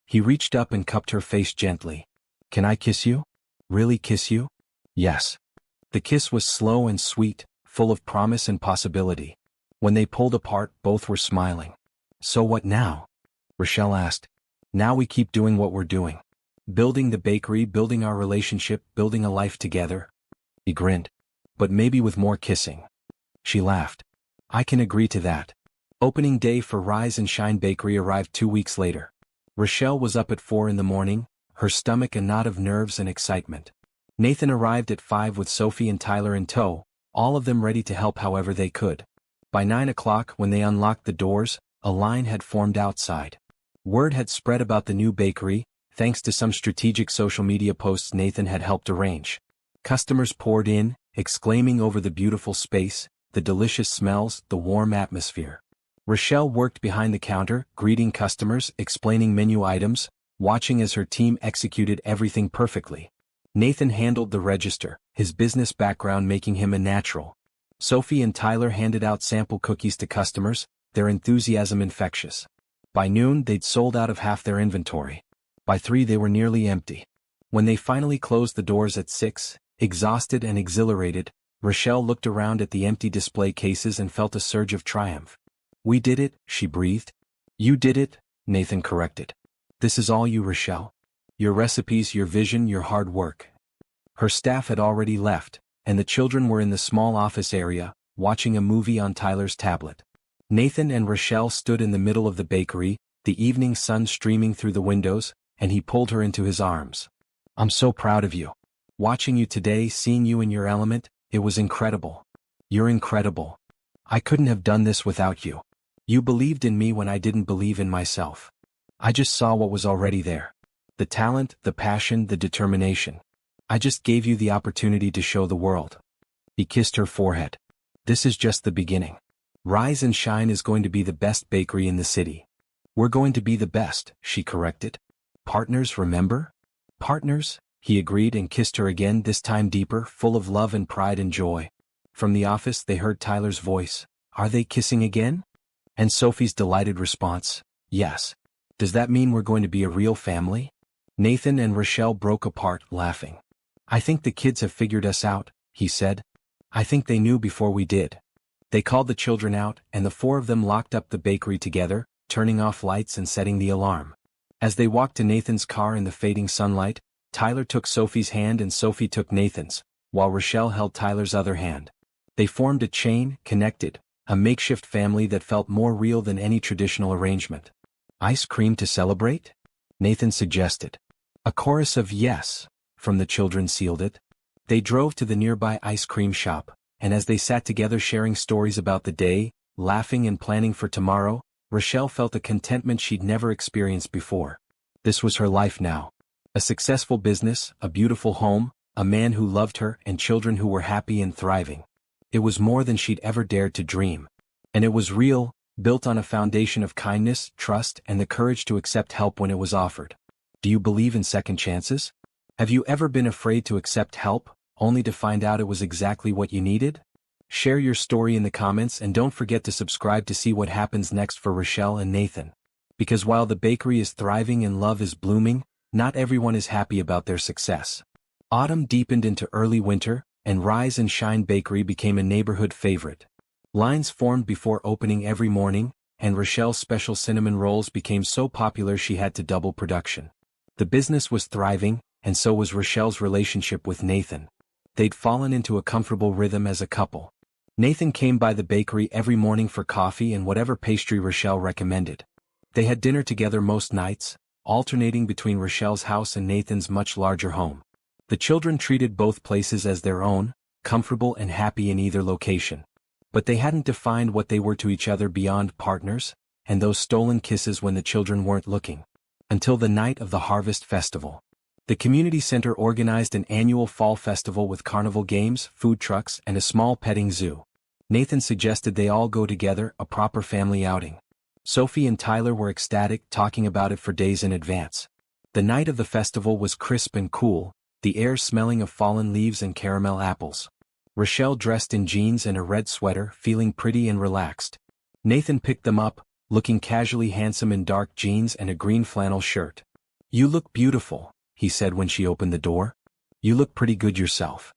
He reached up and cupped her face gently. Can I kiss you? Really kiss you? Yes. The kiss was slow and sweet, full of promise and possibility. When they pulled apart, both were smiling. So what now? Rochelle asked. Now we keep doing what we're doing. Building the bakery, building our relationship, building a life together. He grinned. But maybe with more kissing. She laughed. I can agree to that. Opening day for Rise and Shine Bakery arrived 2 weeks later. Rochelle was up at 4 in the morning, her stomach a knot of nerves and excitement. Nathan arrived at 5 with Sophie and Tyler in tow, all of them ready to help however they could. By 9 o'clock, when they unlocked the doors, a line had formed outside. Word had spread about the new bakery, thanks to some strategic social media posts Nathan had helped arrange. Customers poured in, exclaiming over the beautiful space, the delicious smells, the warm atmosphere. Rochelle worked behind the counter, greeting customers, explaining menu items, watching as her team executed everything perfectly. Nathan handled the register, his business background making him a natural. Sophie and Tyler handed out sample cookies to customers, their enthusiasm infectious. By noon, they'd sold out of half their inventory. By 3, they were nearly empty. When they finally closed the doors at 6, exhausted and exhilarated, Rochelle looked around at the empty display cases and felt a surge of triumph. We did it, she breathed. You did it, Nathan corrected. This is all you, Rochelle. Your recipes, your vision, your hard work. Her staff had already left, and the children were in the small office area, watching a movie on Tyler's tablet. Nathan and Rochelle stood in the middle of the bakery, the evening sun streaming through the windows, and he pulled her into his arms. I'm so proud of you. Watching you today, seeing you in your element, it was incredible. You're incredible. I couldn't have done this without you. You believed in me when I didn't believe in myself. I just saw what was already there. The talent, the passion, the determination. I just gave you the opportunity to show the world. He kissed her forehead. This is just the beginning. Rise and Shine is going to be the best bakery in the city. We're going to be the best, she corrected. Partners, remember? Partners, he agreed and kissed her again, this time deeper, full of love and pride and joy. From the office they heard Tyler's voice. Are they kissing again? And Sophie's delighted response, yes. Does that mean we're going to be a real family? Nathan and Rochelle broke apart, laughing. I think the kids have figured us out, he said. I think they knew before we did. They called the children out, and the four of them locked up the bakery together, turning off lights and setting the alarm. As they walked to Nathan's car in the fading sunlight, Tyler took Sophie's hand and Sophie took Nathan's, while Rochelle held Tyler's other hand. They formed a chain, connected, a makeshift family that felt more real than any traditional arrangement. Ice cream to celebrate? Nathan suggested. A chorus of yes from the children sealed it. They drove to the nearby ice cream shop, and as they sat together sharing stories about the day, laughing and planning for tomorrow, Rochelle felt a contentment she'd never experienced before. This was her life now. A successful business, a beautiful home, a man who loved her, and children who were happy and thriving. It was more than she'd ever dared to dream. And it was real, built on a foundation of kindness, trust, and the courage to accept help when it was offered. Do you believe in second chances? Have you ever been afraid to accept help, only to find out it was exactly what you needed? Share your story in the comments and don't forget to subscribe to see what happens next for Rochelle and Nathan. Because while the bakery is thriving and love is blooming, not everyone is happy about their success. Autumn deepened into early winter, and Rise and Shine Bakery became a neighborhood favorite. Lines formed before opening every morning, and Rochelle's special cinnamon rolls became so popular she had to double production. The business was thriving, and so was Rochelle's relationship with Nathan. They'd fallen into a comfortable rhythm as a couple. Nathan came by the bakery every morning for coffee and whatever pastry Rochelle recommended. They had dinner together most nights, alternating between Rochelle's house and Nathan's much larger home. The children treated both places as their own, comfortable and happy in either location. But they hadn't defined what they were to each other beyond partners, and those stolen kisses when the children weren't looking. Until the night of the Harvest Festival. The community center organized an annual fall festival with carnival games, food trucks, and a small petting zoo. Nathan suggested they all go together, a proper family outing. Sophie and Tyler were ecstatic, talking about it for days in advance. The night of the festival was crisp and cool, the air smelling of fallen leaves and caramel apples. Rochelle dressed in jeans and a red sweater, feeling pretty and relaxed. Nathan picked them up, looking casually handsome in dark jeans and a green flannel shirt. You look beautiful, he said when she opened the door. You look pretty good yourself.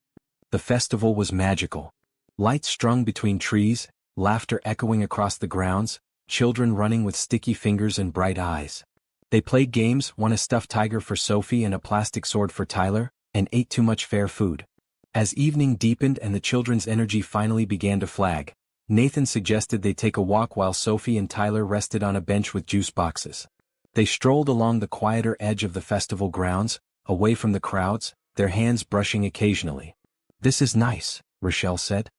The festival was magical. Lights strung between trees, laughter echoing across the grounds, children running with sticky fingers and bright eyes. They played games, won a stuffed tiger for Sophie and a plastic sword for Tyler, and ate too much fair food. As evening deepened and the children's energy finally began to flag, Nathan suggested they take a walk while Sophie and Tyler rested on a bench with juice boxes. They strolled along the quieter edge of the festival grounds, away from the crowds, their hands brushing occasionally. This is nice, Rochelle said.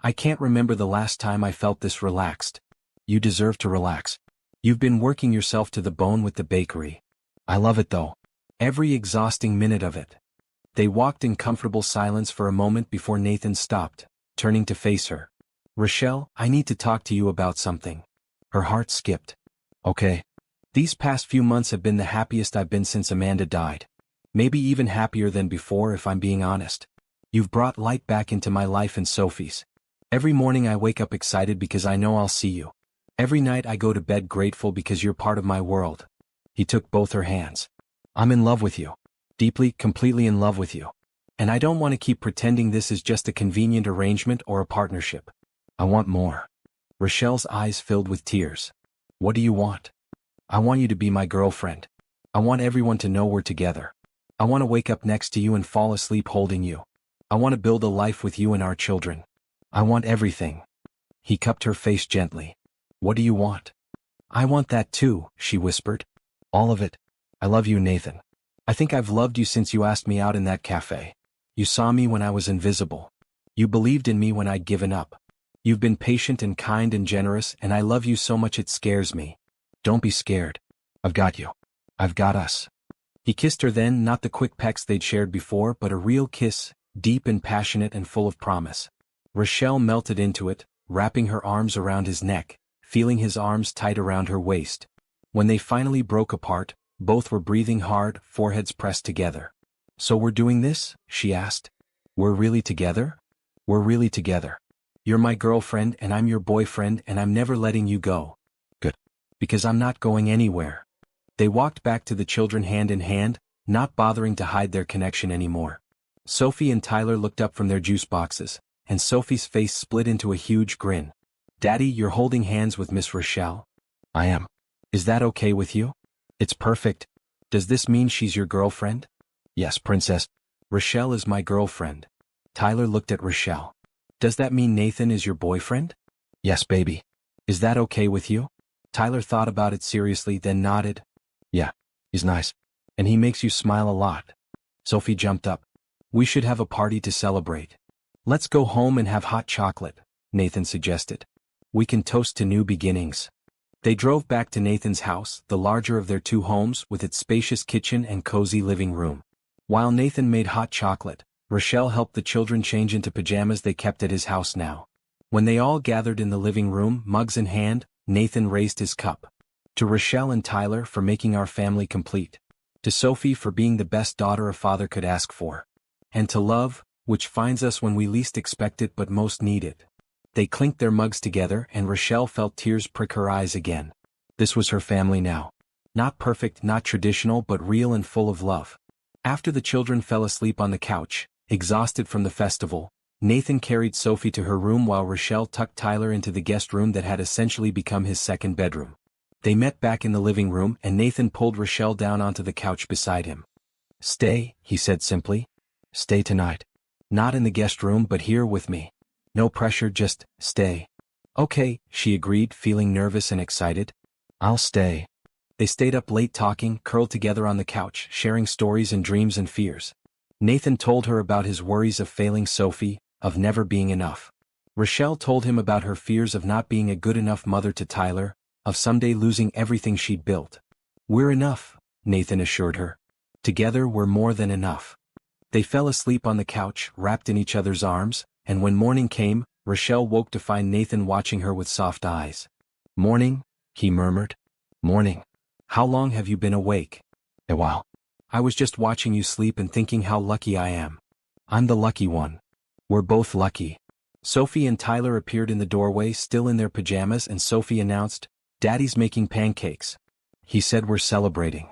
I can't remember the last time I felt this relaxed. You deserve to relax. You've been working yourself to the bone with the bakery. I love it though. Every exhausting minute of it. They walked in comfortable silence for a moment before Nathan stopped, turning to face her. Rochelle, I need to talk to you about something. Her heart skipped. Okay. These past few months have been the happiest I've been since Amanda died. Maybe even happier than before if I'm being honest. You've brought light back into my life and Sophie's. Every morning I wake up excited because I know I'll see you. Every night I go to bed grateful because you're part of my world. He took both her hands. I'm in love with you. Deeply, completely in love with you. And I don't want to keep pretending this is just a convenient arrangement or a partnership. I want more. Rochelle's eyes filled with tears. What do you want? I want you to be my girlfriend. I want everyone to know we're together. I want to wake up next to you and fall asleep holding you. I want to build a life with you and our children. I want everything. He cupped her face gently. What do you want? I want that too, she whispered. All of it. I love you, Nathan. I think I've loved you since you asked me out in that cafe. You saw me when I was invisible. You believed in me when I'd given up. You've been patient and kind and generous, and I love you so much it scares me. Don't be scared. I've got you. I've got us. He kissed her then, not the quick pecks they'd shared before, but a real kiss, deep and passionate and full of promise. Rochelle melted into it, wrapping her arms around his neck, feeling his arms tight around her waist. When they finally broke apart, both were breathing hard, foreheads pressed together. So we're doing this? She asked. We're really together? We're really together. You're my girlfriend and I'm your boyfriend and I'm never letting you go. Good. Because I'm not going anywhere. They walked back to the children hand in hand, not bothering to hide their connection anymore. Sophie and Tyler looked up from their juice boxes, and Sophie's face split into a huge grin. Daddy, you're holding hands with Miss Rochelle? I am. Is that okay with you? It's perfect. Does this mean she's your girlfriend? Yes, princess. Rochelle is my girlfriend. Tyler looked at Rochelle. Does that mean Nathan is your boyfriend? Yes, baby. Is that okay with you? Tyler thought about it seriously, then nodded. Yeah, he's nice. And he makes you smile a lot. Sophie jumped up. We should have a party to celebrate. Let's go home and have hot chocolate, Nathan suggested. We can toast to new beginnings. They drove back to Nathan's house, the larger of their two homes, with its spacious kitchen and cozy living room. While Nathan made hot chocolate, Rochelle helped the children change into pajamas they kept at his house now. When they all gathered in the living room, mugs in hand, Nathan raised his cup. To Rochelle and Tyler for making our family complete. To Sophie for being the best daughter a father could ask for. And to love, which finds us when we least expect it but most need it. They clinked their mugs together and Rochelle felt tears prick her eyes again. This was her family now. Not perfect, not traditional, but real and full of love. After the children fell asleep on the couch, exhausted from the festival, Nathan carried Sophie to her room while Rochelle tucked Tyler into the guest room that had essentially become his second bedroom. They met back in the living room and Nathan pulled Rochelle down onto the couch beside him. Stay, he said simply. Stay tonight. Not in the guest room but here with me. No pressure, just stay. Okay, she agreed, feeling nervous and excited. I'll stay. They stayed up late talking, curled together on the couch, sharing stories and dreams and fears. Nathan told her about his worries of failing Sophie, of never being enough. Rochelle told him about her fears of not being a good enough mother to Tyler, of someday losing everything she'd built. We're enough, Nathan assured her. Together we're more than enough. They fell asleep on the couch, wrapped in each other's arms, and when morning came, Rochelle woke to find Nathan watching her with soft eyes. Morning, he murmured. Morning. How long have you been awake? A while. I was just watching you sleep and thinking how lucky I am. I'm the lucky one. We're both lucky. Sophie and Tyler appeared in the doorway, still in their pajamas, and Sophie announced, Daddy's making pancakes. He said we're celebrating.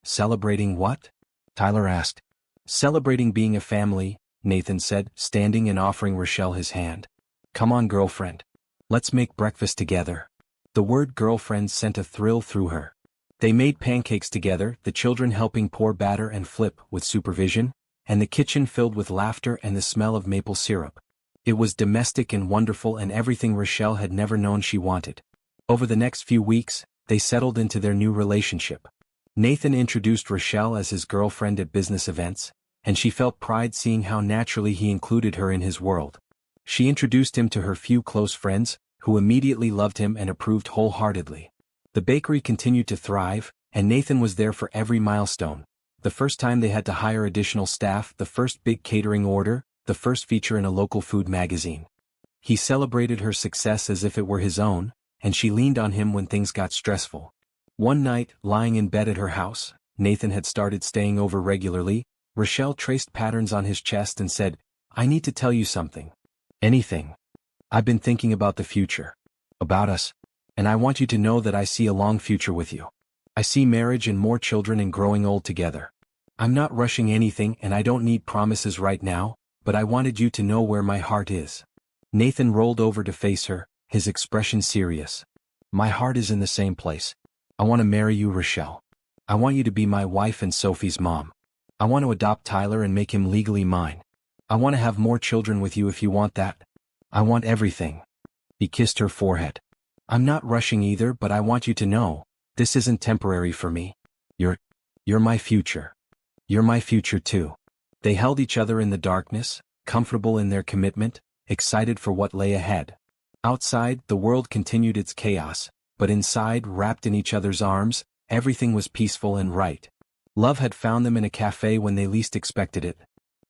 Celebrating what? Tyler asked. Celebrating being a family, Nathan said, standing and offering Rochelle his hand. Come on, girlfriend. Let's make breakfast together. The word girlfriend sent a thrill through her. They made pancakes together, the children helping pour batter and flip with supervision, and the kitchen filled with laughter and the smell of maple syrup. It was domestic and wonderful and everything Rochelle had never known she wanted. Over the next few weeks, they settled into their new relationship. Nathan introduced Rochelle as his girlfriend at business events, and she felt pride seeing how naturally he included her in his world. She introduced him to her few close friends, who immediately loved him and approved wholeheartedly. The bakery continued to thrive, and Nathan was there for every milestone. The first time they had to hire additional staff, the first big catering order, the first feature in a local food magazine. He celebrated her success as if it were his own, and she leaned on him when things got stressful. One night, lying in bed at her house, Nathan had started staying over regularly. Rochelle traced patterns on his chest and said, I need to tell you something. Anything. I've been thinking about the future. About us. And I want you to know that I see a long future with you. I see marriage and more children and growing old together. I'm not rushing anything and I don't need promises right now, but I wanted you to know where my heart is. Nathan rolled over to face her, his expression serious. My heart is in the same place. I want to marry you, Rochelle. I want you to be my wife and Sophie's mom. I want to adopt Tyler and make him legally mine. I want to have more children with you if you want that. I want everything. He kissed her forehead. I'm not rushing either, but I want you to know, this isn't temporary for me. You're my future. You're my future too. They held each other in the darkness, comfortable in their commitment, excited for what lay ahead. Outside, the world continued its chaos, but inside, wrapped in each other's arms, everything was peaceful and right. Love had found them in a cafe when they least expected it.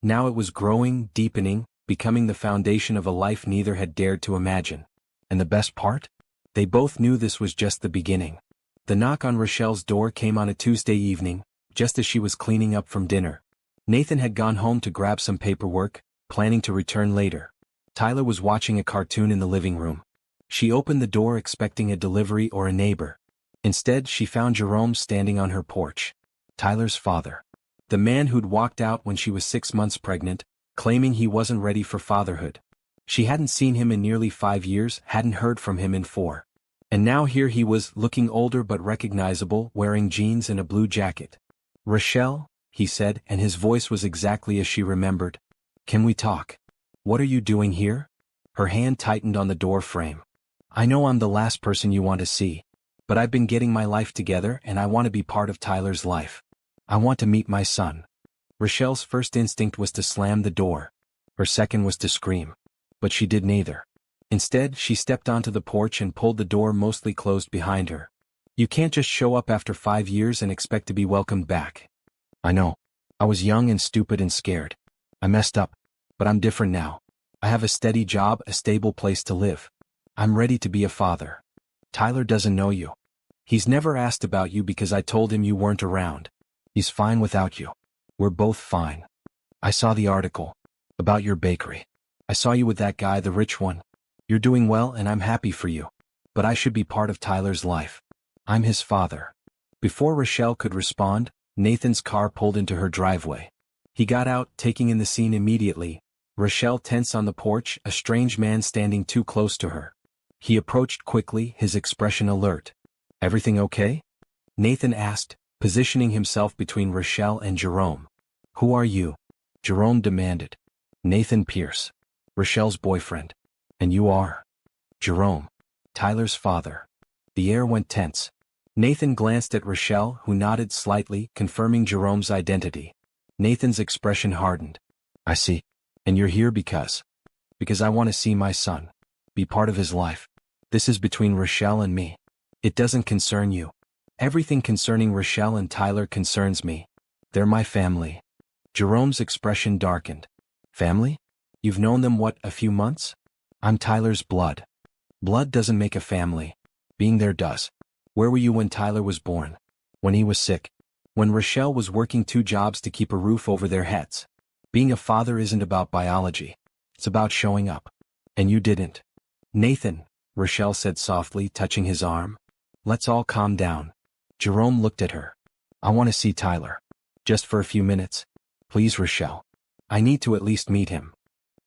Now it was growing, deepening, becoming the foundation of a life neither had dared to imagine. And the best part? They both knew this was just the beginning. The knock on Rochelle's door came on a Tuesday evening, just as she was cleaning up from dinner. Nathan had gone home to grab some paperwork, planning to return later. Tyler was watching a cartoon in the living room. She opened the door expecting a delivery or a neighbor. Instead, she found Jerome standing on her porch. Tyler's father. The man who'd walked out when she was 6 months pregnant, claiming he wasn't ready for fatherhood. She hadn't seen him in nearly 5 years, hadn't heard from him in 4. And now here he was, looking older but recognizable, wearing jeans and a blue jacket. "Rochelle," he said, and his voice was exactly as she remembered. "Can we talk? What are you doing here?" Her hand tightened on the door frame. "I know I'm the last person you want to see, but I've been getting my life together and I want to be part of Tyler's life. I want to meet my son." Rochelle's first instinct was to slam the door. Her second was to scream. But she did neither. Instead, she stepped onto the porch and pulled the door mostly closed behind her. "You can't just show up after 5 years and expect to be welcomed back." "I know. I was young and stupid and scared. I messed up. But I'm different now. I have a steady job, a stable place to live. I'm ready to be a father. Tyler doesn't know you. He's never asked about you because I told him you weren't around. He's fine without you. We're both fine. I saw the article. About your bakery. I saw you with that guy, the rich one. You're doing well and I'm happy for you. But I should be part of Tyler's life. I'm his father." Before Rochelle could respond, Nathan's car pulled into her driveway. He got out, taking in the scene immediately. Rochelle tense on the porch, a strange man standing too close to her. He approached quickly, his expression alert. "Everything okay?" Nathan asked, positioning himself between Rochelle and Jerome. "Who are you?" Jerome demanded. "Nathan Pierce. Rochelle's boyfriend. And you are?" "Jerome. Tyler's father." The air went tense. Nathan glanced at Rochelle, who nodded slightly, confirming Jerome's identity. Nathan's expression hardened. "I see. And you're here because I want to see my son. Be part of his life. This is between Rochelle and me. It doesn't concern you. Everything concerning Rochelle and Tyler concerns me. They're my family." Jerome's expression darkened. "Family? You've known them what, a few months?" "I'm Tyler's blood." "Blood doesn't make a family. Being there does. Where were you when Tyler was born? When he was sick? When Rochelle was working 2 jobs to keep a roof over their heads? Being a father isn't about biology. It's about showing up. And you didn't." "Nathan," Rochelle said softly, touching his arm. "Let's all calm down." Jerome looked at her. "I want to see Tyler. Just for a few minutes. Please, Rochelle. I need to at least meet him."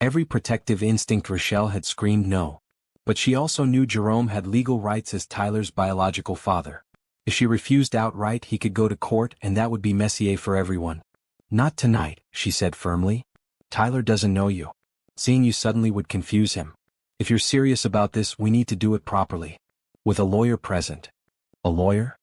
Every protective instinct Rochelle had screamed no. But she also knew Jerome had legal rights as Tyler's biological father. If she refused outright, he could go to court and that would be messier for everyone. "Not tonight," she said firmly. "Tyler doesn't know you. Seeing you suddenly would confuse him. If you're serious about this, we need to do it properly. With a lawyer present." "A lawyer?"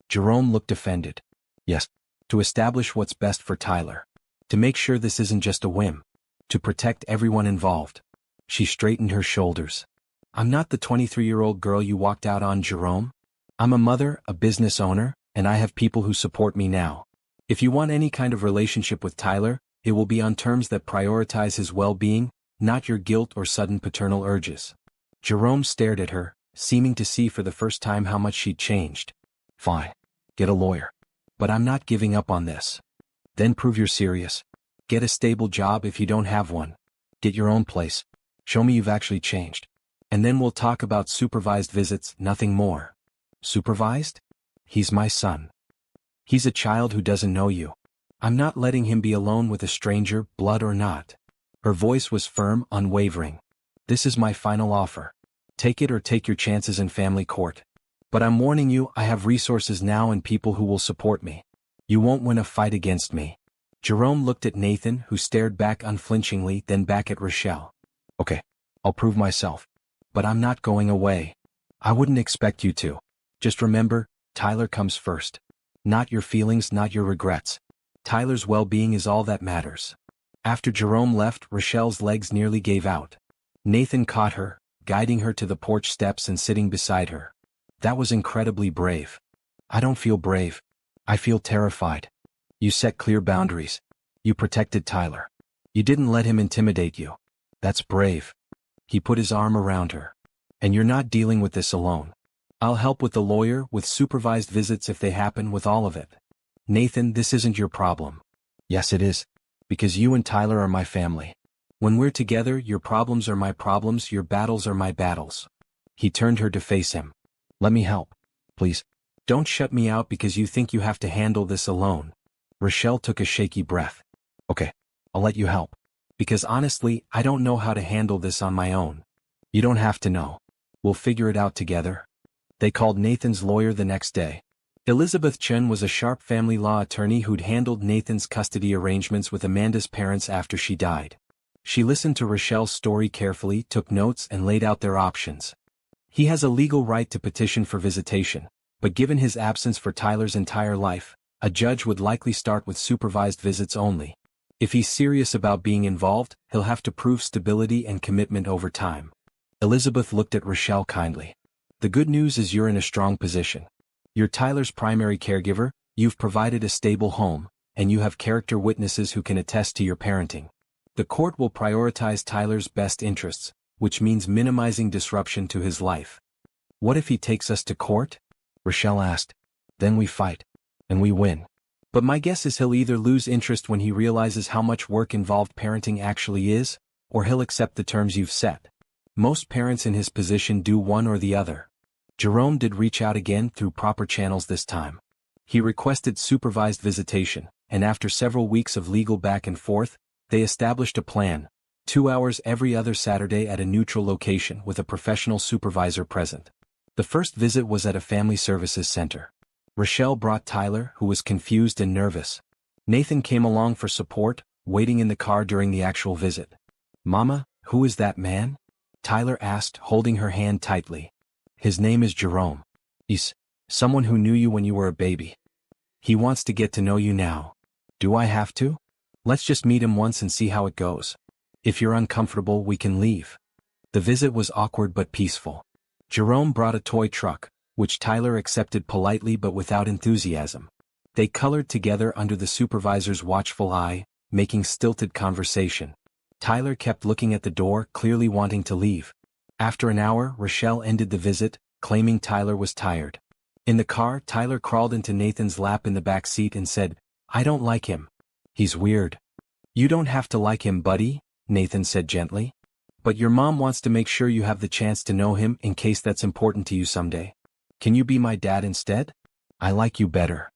Jerome looked offended. "Yes. To establish what's best for Tyler. To make sure this isn't just a whim. To protect everyone involved." She straightened her shoulders. "I'm not the 23-year-old girl you walked out on, Jerome. I'm a mother, a business owner, and I have people who support me now. If you want any kind of relationship with Tyler, it will be on terms that prioritize his well-being, not your guilt or sudden paternal urges." Jerome stared at her, seeming to see for the first time how much she'd changed. "Fine. Get a lawyer. But I'm not giving up on this. Then prove you're serious. Get a stable job if you don't have one. Get your own place. Show me you've actually changed. And then we'll talk about supervised visits, nothing more." "Supervised? He's my son. He's a child who doesn't know you. I'm not letting him be alone with a stranger, blood or not." Her voice was firm, unwavering. "This is my final offer. Take it or take your chances in family court. But I'm warning you, I have resources now and people who will support me. You won't win a fight against me." Jerome looked at Nathan, who stared back unflinchingly, then back at Rochelle. "Okay, I'll prove myself. But I'm not going away. I wouldn't expect you to. Just remember, Tyler comes first. Not your feelings, not your regrets. Tyler's well-being is all that matters." After Jerome left, Rochelle's legs nearly gave out. Nathan caught her, guiding her to the porch steps and sitting beside her. That was incredibly brave. I don't feel brave. I feel terrified. You set clear boundaries. You protected Tyler. You didn't let him intimidate you. That's brave. He put his arm around her. And you're not dealing with this alone. I'll help with the lawyer, with supervised visits if they happen, with all of it. Nathan, this isn't your problem. Yes, it is. Because you and Tyler are my family. When we're together, your problems are my problems, your battles are my battles. He turned her to face him. Let me help. Please. Don't shut me out because you think you have to handle this alone. Rochelle took a shaky breath. Okay, I'll let you help. Because honestly, I don't know how to handle this on my own. You don't have to know. We'll figure it out together. They called Nathan's lawyer the next day. Elizabeth Chen was a sharp family law attorney who'd handled Nathan's custody arrangements with Amanda's parents after she died. She listened to Rochelle's story carefully, took notes, and laid out their options. He has a legal right to petition for visitation, but given his absence for Tyler's entire life, a judge would likely start with supervised visits only. If he's serious about being involved, he'll have to prove stability and commitment over time. Elizabeth looked at Rochelle kindly. The good news is you're in a strong position. You're Tyler's primary caregiver, you've provided a stable home, and you have character witnesses who can attest to your parenting. The court will prioritize Tyler's best interests, which means minimizing disruption to his life. What if he takes us to court? Rochelle asked. Then we fight. And we win. But my guess is he'll either lose interest when he realizes how much work involved parenting actually is, or he'll accept the terms you've set. Most parents in his position do one or the other. Jerome did reach out again through proper channels this time. He requested supervised visitation, and after several weeks of legal back and forth, they established a plan, 2 hours every other Saturday at a neutral location with a professional supervisor present. The first visit was at a family services center. Rochelle brought Tyler, who was confused and nervous. Nathan came along for support, waiting in the car during the actual visit. Mama, who is that man? Tyler asked, holding her hand tightly. His name is Jerome. He's someone who knew you when you were a baby. He wants to get to know you now. Do I have to? Let's just meet him once and see how it goes. If you're uncomfortable, we can leave. The visit was awkward but peaceful. Jerome brought a toy truck, which Tyler accepted politely but without enthusiasm. They colored together under the supervisor's watchful eye, making stilted conversation. Tyler kept looking at the door, clearly wanting to leave. After an hour, Rochelle ended the visit, claiming Tyler was tired. In the car, Tyler crawled into Nathan's lap in the back seat and said, I don't like him. He's weird. You don't have to like him, buddy, Nathan said gently. But your mom wants to make sure you have the chance to know him in case that's important to you someday. Can you be my dad instead? I like you better.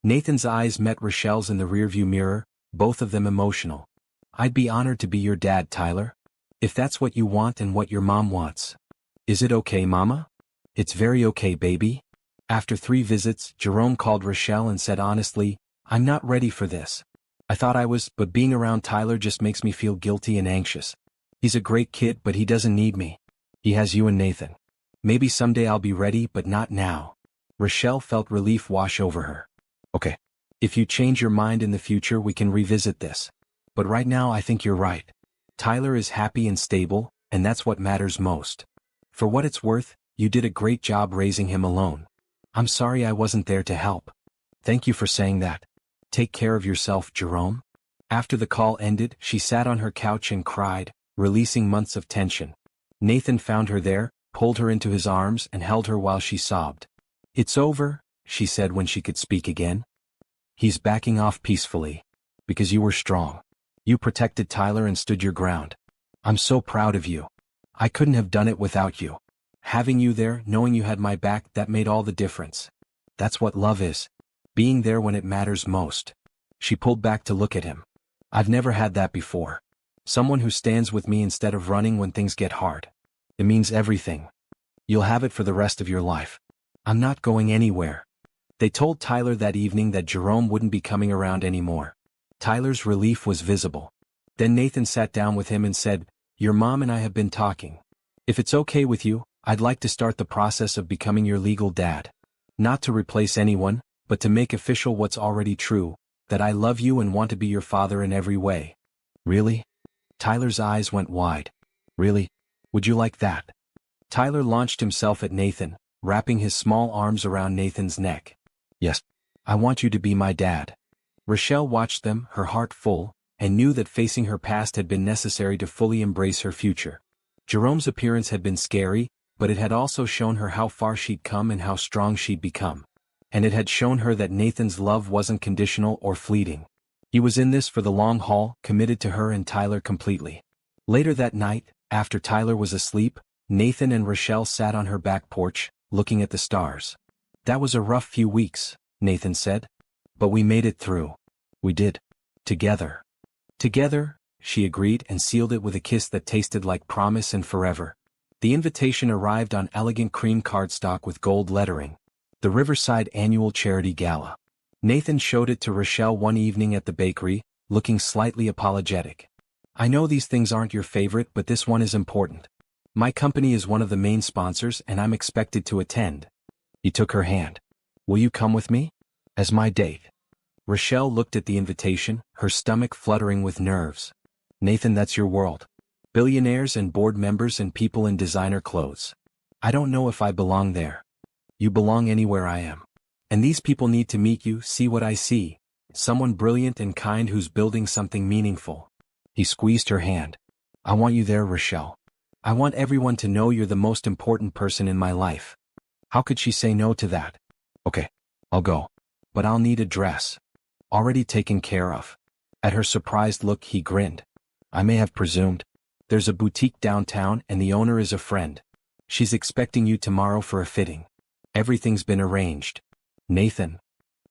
Nathan's eyes met Rochelle's in the rearview mirror, both of them emotional. I'd be honored to be your dad, Tyler. If that's what you want and what your mom wants. Is it okay, Mama? It's very okay, baby. After 3 visits, Jerome called Rochelle and said honestly, I'm not ready for this. I thought I was, but being around Tyler just makes me feel guilty and anxious. He's a great kid, but he doesn't need me. He has you and Nathan. Maybe someday I'll be ready, but not now. Rochelle felt relief wash over her. Okay. If you change your mind in the future, we can revisit this. But right now I think you're right. Tyler is happy and stable, and that's what matters most. For what it's worth, you did a great job raising him alone. I'm sorry I wasn't there to help. Thank you for saying that. Take care of yourself, Jerome. After the call ended, she sat on her couch and cried, releasing months of tension. Nathan found her there, pulled her into his arms and held her while she sobbed. It's over, she said when she could speak again. He's backing off peacefully. Because you were strong. You protected Tyler and stood your ground. I'm so proud of you. I couldn't have done it without you. Having you there, knowing you had my back, that made all the difference. That's what love is. Being there when it matters most. She pulled back to look at him. I've never had that before. Someone who stands with me instead of running when things get hard. It means everything. You'll have it for the rest of your life. I'm not going anywhere. They told Tyler that evening that Jerome wouldn't be coming around anymore. Tyler's relief was visible. Then Nathan sat down with him and said, Your mom and I have been talking. If it's okay with you, I'd like to start the process of becoming your legal dad. Not to replace anyone, but to make official what's already true, that I love you and want to be your father in every way. Really? Tyler's eyes went wide. Really? Would you like that? Tyler launched himself at Nathan, wrapping his small arms around Nathan's neck. Yes. I want you to be my dad. Rochelle watched them, her heart full, and knew that facing her past had been necessary to fully embrace her future. Jerome's appearance had been scary, but it had also shown her how far she'd come and how strong she'd become. And it had shown her that Nathan's love wasn't conditional or fleeting. He was in this for the long haul, committed to her and Tyler completely. Later that night, after Tyler was asleep, Nathan and Rochelle sat on her back porch, looking at the stars. That was a rough few weeks, Nathan said. But we made it through. We did. Together. Together, she agreed and sealed it with a kiss that tasted like promise and forever. The invitation arrived on elegant cream cardstock with gold lettering. The Riverside Annual Charity Gala. Nathan showed it to Rochelle one evening at the bakery, looking slightly apologetic. I know these things aren't your favorite, but this one is important. My company is one of the main sponsors and I'm expected to attend. He took her hand. Will you come with me? As my date. Rochelle looked at the invitation, her stomach fluttering with nerves. Nathan, that's your world. Billionaires and board members and people in designer clothes. I don't know if I belong there. You belong anywhere I am. And these people need to meet you, see what I see. Someone brilliant and kind who's building something meaningful. He squeezed her hand. I want you there, Rochelle. I want everyone to know you're the most important person in my life. How could she say no to that? Okay, I'll go. But I'll need a dress. Already taken care of. At her surprised look, he grinned. I may have presumed. There's a boutique downtown and the owner is a friend. She's expecting you tomorrow for a fitting. Everything's been arranged. Nathan.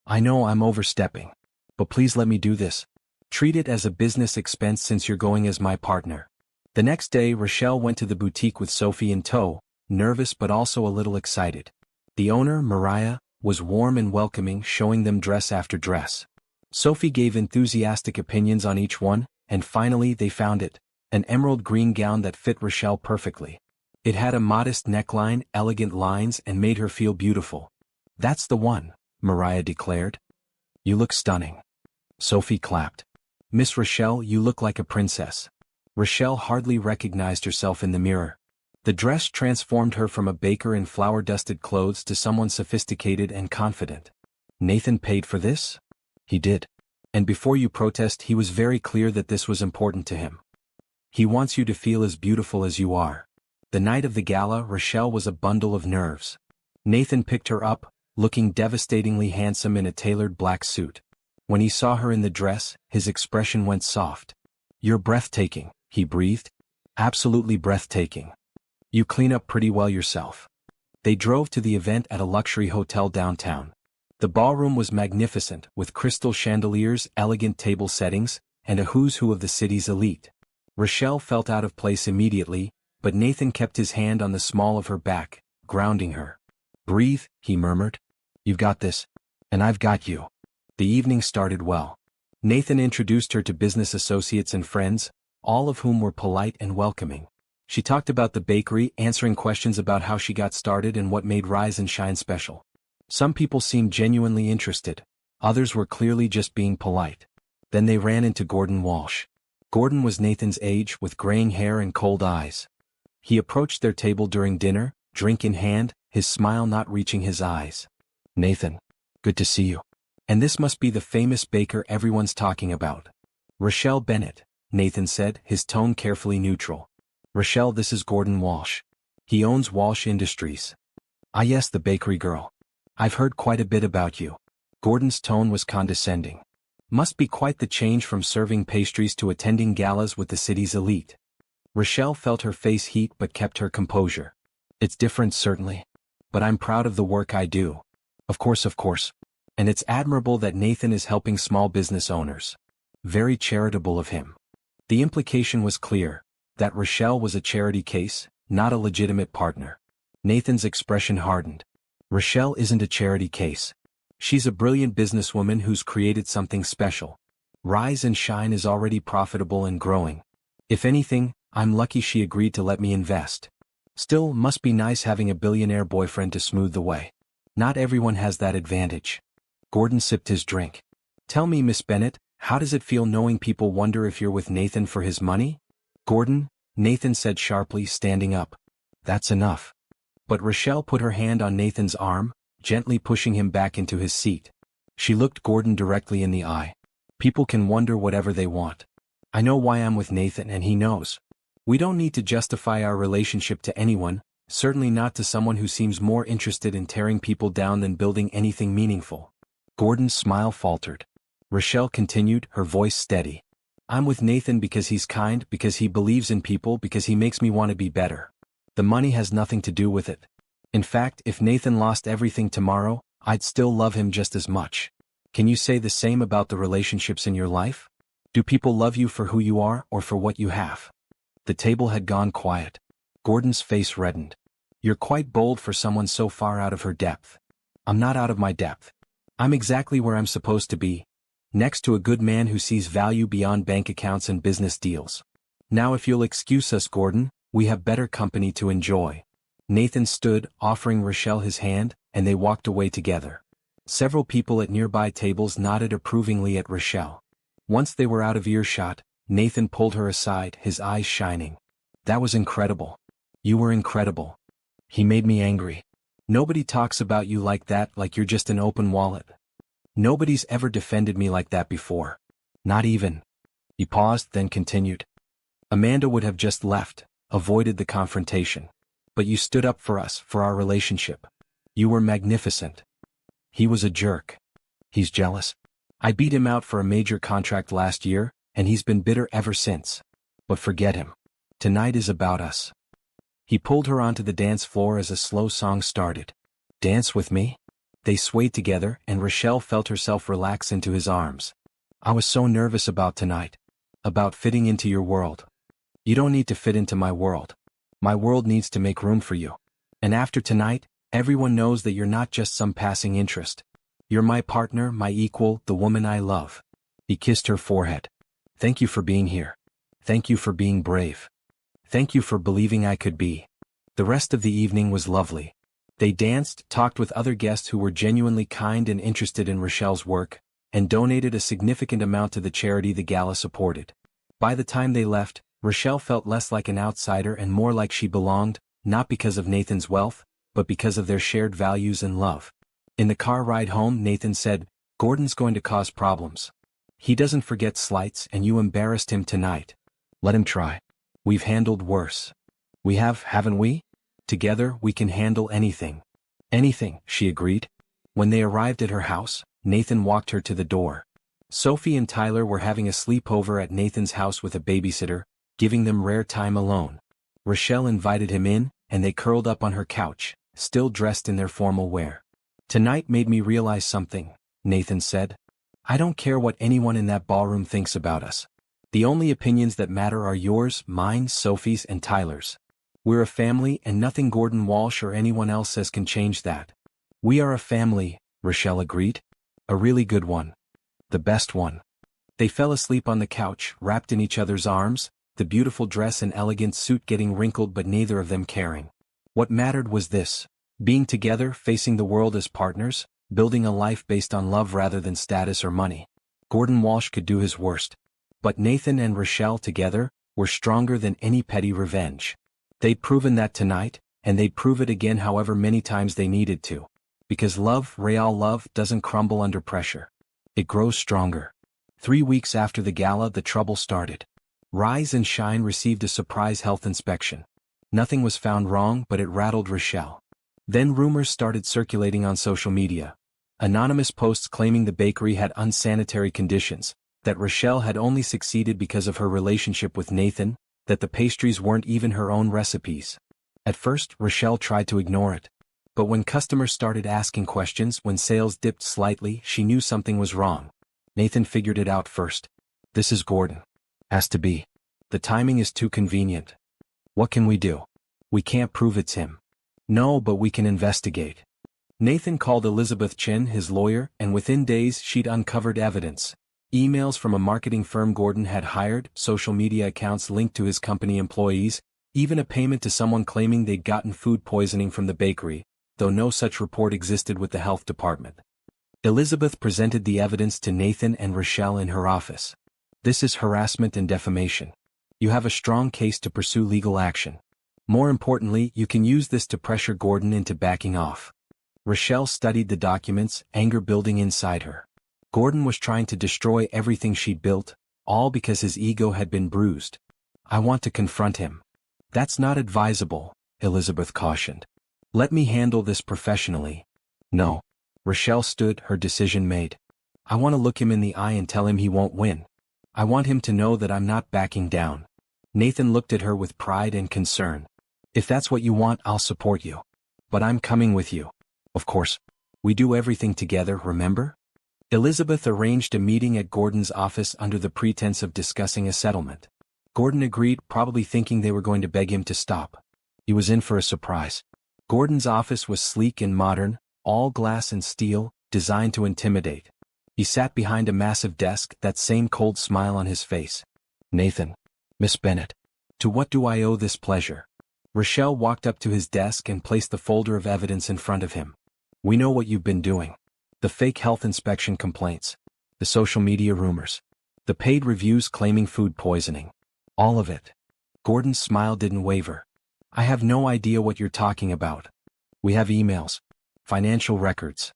I know I'm overstepping. But please let me do this. Treat it as a business expense since you're going as my partner. The next day, Rochelle went to the boutique with Sophie in tow, nervous but also a little excited. The owner, Mariah, was warm and welcoming, showing them dress after dress. Sophie gave enthusiastic opinions on each one, and finally they found it, an emerald green gown that fit Rochelle perfectly. It had a modest neckline, elegant lines, and made her feel beautiful. That's the one, Mariah declared. You look stunning. Sophie clapped. Miss Rochelle, you look like a princess. Rochelle hardly recognized herself in the mirror. The dress transformed her from a baker in flour-dusted clothes to someone sophisticated and confident. Nathan paid for this? He did. And before you protest, he was very clear that this was important to him. He wants you to feel as beautiful as you are. The night of the gala, Rochelle was a bundle of nerves. Nathan picked her up, looking devastatingly handsome in a tailored black suit. When he saw her in the dress, his expression went soft. You're breathtaking, he breathed. Absolutely breathtaking. You clean up pretty well yourself. They drove to the event at a luxury hotel downtown. The ballroom was magnificent, with crystal chandeliers, elegant table settings, and a who's who of the city's elite. Rochelle felt out of place immediately, but Nathan kept his hand on the small of her back, grounding her. Breathe, he murmured. You've got this. And I've got you. The evening started well. Nathan introduced her to business associates and friends, all of whom were polite and welcoming. She talked about the bakery, answering questions about how she got started and what made Rise and Shine special. Some people seemed genuinely interested. Others were clearly just being polite. Then they ran into Gordon Walsh. Gordon was Nathan's age, with graying hair and cold eyes. He approached their table during dinner, drink in hand, his smile not reaching his eyes. Nathan. Good to see you. And this must be the famous baker everyone's talking about. Rochelle Bennett, Nathan said, his tone carefully neutral. Rochelle, this is Gordon Walsh. He owns Walsh Industries. Ah yes, the bakery girl. I've heard quite a bit about you. Gordon's tone was condescending. Must be quite the change from serving pastries to attending galas with the city's elite. Rochelle felt her face heat but kept her composure. It's different certainly. But I'm proud of the work I do. Of course. And it's admirable that Nathan is helping small business owners. Very charitable of him. The implication was clear, that Rochelle was a charity case, not a legitimate partner. Nathan's expression hardened. Rochelle isn't a charity case. She's a brilliant businesswoman who's created something special. Rise and Shine is already profitable and growing. If anything, I'm lucky she agreed to let me invest. Still, must be nice having a billionaire boyfriend to smooth the way. Not everyone has that advantage. Gordon sipped his drink. Tell me, Miss Bennett, How does it feel knowing people wonder if you're with Nathan for his money? Gordon, Nathan said sharply, standing up. That's enough. But Rochelle put her hand on Nathan's arm, gently pushing him back into his seat. She looked Gordon directly in the eye. People can wonder whatever they want. I know why I'm with Nathan and he knows. We don't need to justify our relationship to anyone, certainly not to someone who seems more interested in tearing people down than building anything meaningful. Gordon's smile faltered. Rochelle continued, her voice steady. I'm with Nathan because he's kind, because he believes in people, because he makes me want to be better. The money has nothing to do with it. In fact, if Nathan lost everything tomorrow, I'd still love him just as much. Can you say the same about the relationships in your life? Do people love you for who you are or for what you have? The table had gone quiet. Gordon's face reddened. You're quite bold for someone so far out of her depth. I'm not out of my depth. I'm exactly where I'm supposed to be. Next to a good man who sees value beyond bank accounts and business deals. Now if you'll excuse us, Gordon, we have better company to enjoy. Nathan stood, offering Rochelle his hand, and they walked away together. Several people at nearby tables nodded approvingly at Rochelle. Once they were out of earshot, Nathan pulled her aside, his eyes shining. That was incredible. You were incredible. He made me angry. Nobody talks about you like that, like you're just an open wallet. Nobody's ever defended me like that before. Not even. He paused, then continued. Amanda would have just left, avoided the confrontation. But you stood up for us, for our relationship. You were magnificent. He was a jerk. He's jealous. I beat him out for a major contract last year, and he's been bitter ever since. But forget him. Tonight is about us. He pulled her onto the dance floor as a slow song started. Dance with me? They swayed together, and Rochelle felt herself relax into his arms. I was so nervous about tonight. About fitting into your world. You don't need to fit into my world. My world needs to make room for you. And after tonight, everyone knows that you're not just some passing interest. You're my partner, my equal, the woman I love. He kissed her forehead. Thank you for being here. Thank you for being brave. Thank you for believing I could be. The rest of the evening was lovely. They danced, talked with other guests who were genuinely kind and interested in Rochelle's work, and donated a significant amount to the charity the gala supported. By the time they left, Rochelle felt less like an outsider and more like she belonged, not because of Nathan's wealth, but because of their shared values and love. In the car ride home, Nathan said, Gordon's going to cause problems. He doesn't forget slights, and you embarrassed him tonight. Let him try. We've handled worse. We have, haven't we? Together, we can handle anything. Anything, she agreed. When they arrived at her house, Nathan walked her to the door. Sophie and Tyler were having a sleepover at Nathan's house with a babysitter, giving them rare time alone. Rochelle invited him in, and they curled up on her couch, still dressed in their formal wear. Tonight made me realize something, Nathan said. I don't care what anyone in that ballroom thinks about us. The only opinions that matter are yours, mine, Sophie's, and Tyler's. We're a family, and nothing Gordon Walsh or anyone else says can change that. We are a family, Rochelle agreed. A really good one. The best one. They fell asleep on the couch, wrapped in each other's arms, the beautiful dress and elegant suit getting wrinkled but neither of them caring. What mattered was this: being together, facing the world as partners, building a life based on love rather than status or money. Gordon Walsh could do his worst. But Nathan and Rochelle together were stronger than any petty revenge. They'd proven that tonight, and they'd prove it again however many times they needed to. Because love, real love, doesn't crumble under pressure. It grows stronger. 3 weeks after the gala, the trouble started. Rise and Shine received a surprise health inspection. Nothing was found wrong, but it rattled Rochelle. Then rumors started circulating on social media. Anonymous posts claiming the bakery had unsanitary conditions, that Rochelle had only succeeded because of her relationship with Nathan, that the pastries weren't even her own recipes. At first, Rochelle tried to ignore it. But when customers started asking questions, when sales dipped slightly, she knew something was wrong. Nathan figured it out first. This is Gordon. Has to be. The timing is too convenient. What can we do? We can't prove it's him. No, but we can investigate. Nathan called Elizabeth Chin, his lawyer, and within days she'd uncovered evidence. Emails from a marketing firm Gordon had hired, social media accounts linked to his company employees, even a payment to someone claiming they'd gotten food poisoning from the bakery, though no such report existed with the health department. Elizabeth presented the evidence to Nathan and Rochelle in her office. This is harassment and defamation. You have a strong case to pursue legal action. More importantly, you can use this to pressure Gordon into backing off. Rochelle studied the documents, anger building inside her. Gordon was trying to destroy everything she'd built, all because his ego had been bruised. I want to confront him. That's not advisable, Elizabeth cautioned. Let me handle this professionally. No. Rochelle stood, her decision made. I want to look him in the eye and tell him he won't win. I want him to know that I'm not backing down. Nathan looked at her with pride and concern. If that's what you want, I'll support you. But I'm coming with you. Of course. We do everything together, remember? Elizabeth arranged a meeting at Gordon's office under the pretense of discussing a settlement. Gordon agreed, probably thinking they were going to beg him to stop. He was in for a surprise. Gordon's office was sleek and modern, all glass and steel, designed to intimidate. He sat behind a massive desk, that same cold smile on his face. Nathan. Miss Bennett. To what do I owe this pleasure? Rochelle walked up to his desk and placed the folder of evidence in front of him. We know what you've been doing. The fake health inspection complaints. The social media rumors. The paid reviews claiming food poisoning. All of it. Gordon's smile didn't waver. I have no idea what you're talking about. We have emails. Financial records.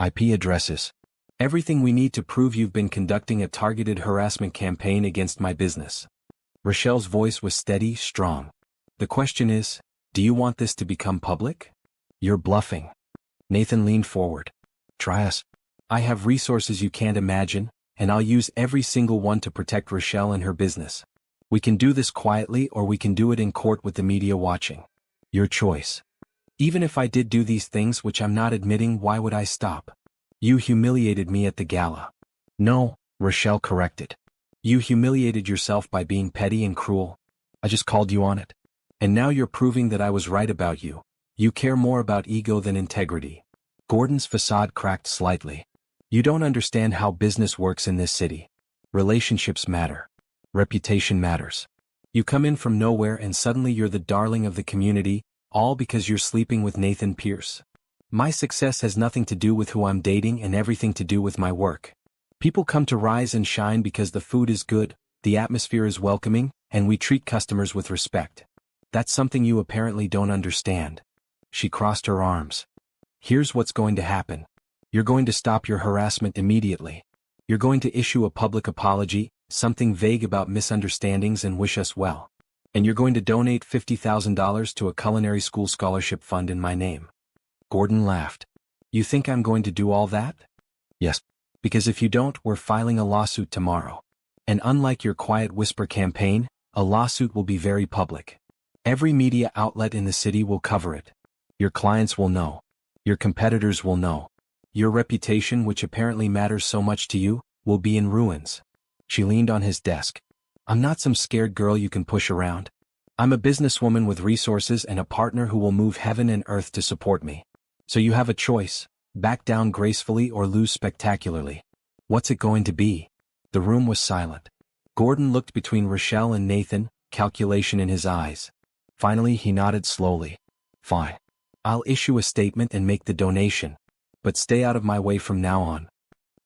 IP addresses. Everything we need to prove you've been conducting a targeted harassment campaign against my business. Rochelle's voice was steady, strong. The question is, do you want this to become public? You're bluffing. Nathan leaned forward. Try us. I have resources you can't imagine, and I'll use every single one to protect Rochelle and her business. We can do this quietly or we can do it in court with the media watching. Your choice. Even if I did do these things which I'm not admitting, why would I stop? You humiliated me at the gala. No, Rochelle corrected. You humiliated yourself by being petty and cruel. I just called you on it. And now you're proving that I was right about you. You care more about ego than integrity. Gordon's facade cracked slightly. You don't understand how business works in this city. Relationships matter. Reputation matters. You come in from nowhere and suddenly you're the darling of the community, all because you're sleeping with Nathan Pierce. My success has nothing to do with who I'm dating and everything to do with my work. People come to Rise and Shine because the food is good, the atmosphere is welcoming, and we treat customers with respect. That's something you apparently don't understand. She crossed her arms. Here's what's going to happen. You're going to stop your harassment immediately. You're going to issue a public apology, something vague about misunderstandings, and wish us well. And you're going to donate $50,000 to a culinary school scholarship fund in my name. Gordon laughed. You think I'm going to do all that? Yes. Because if you don't, we're filing a lawsuit tomorrow. And unlike your quiet whisper campaign, a lawsuit will be very public. Every media outlet in the city will cover it. Your clients will know. Your competitors will know. Your reputation, which apparently matters so much to you, will be in ruins. She leaned on his desk. I'm not some scared girl you can push around. I'm a businesswoman with resources and a partner who will move heaven and earth to support me. So you have a choice. Back down gracefully or lose spectacularly. What's it going to be? The room was silent. Gordon looked between Rochelle and Nathan, calculation in his eyes. Finally he nodded slowly. Fine. I'll issue a statement and make the donation. But stay out of my way from now on.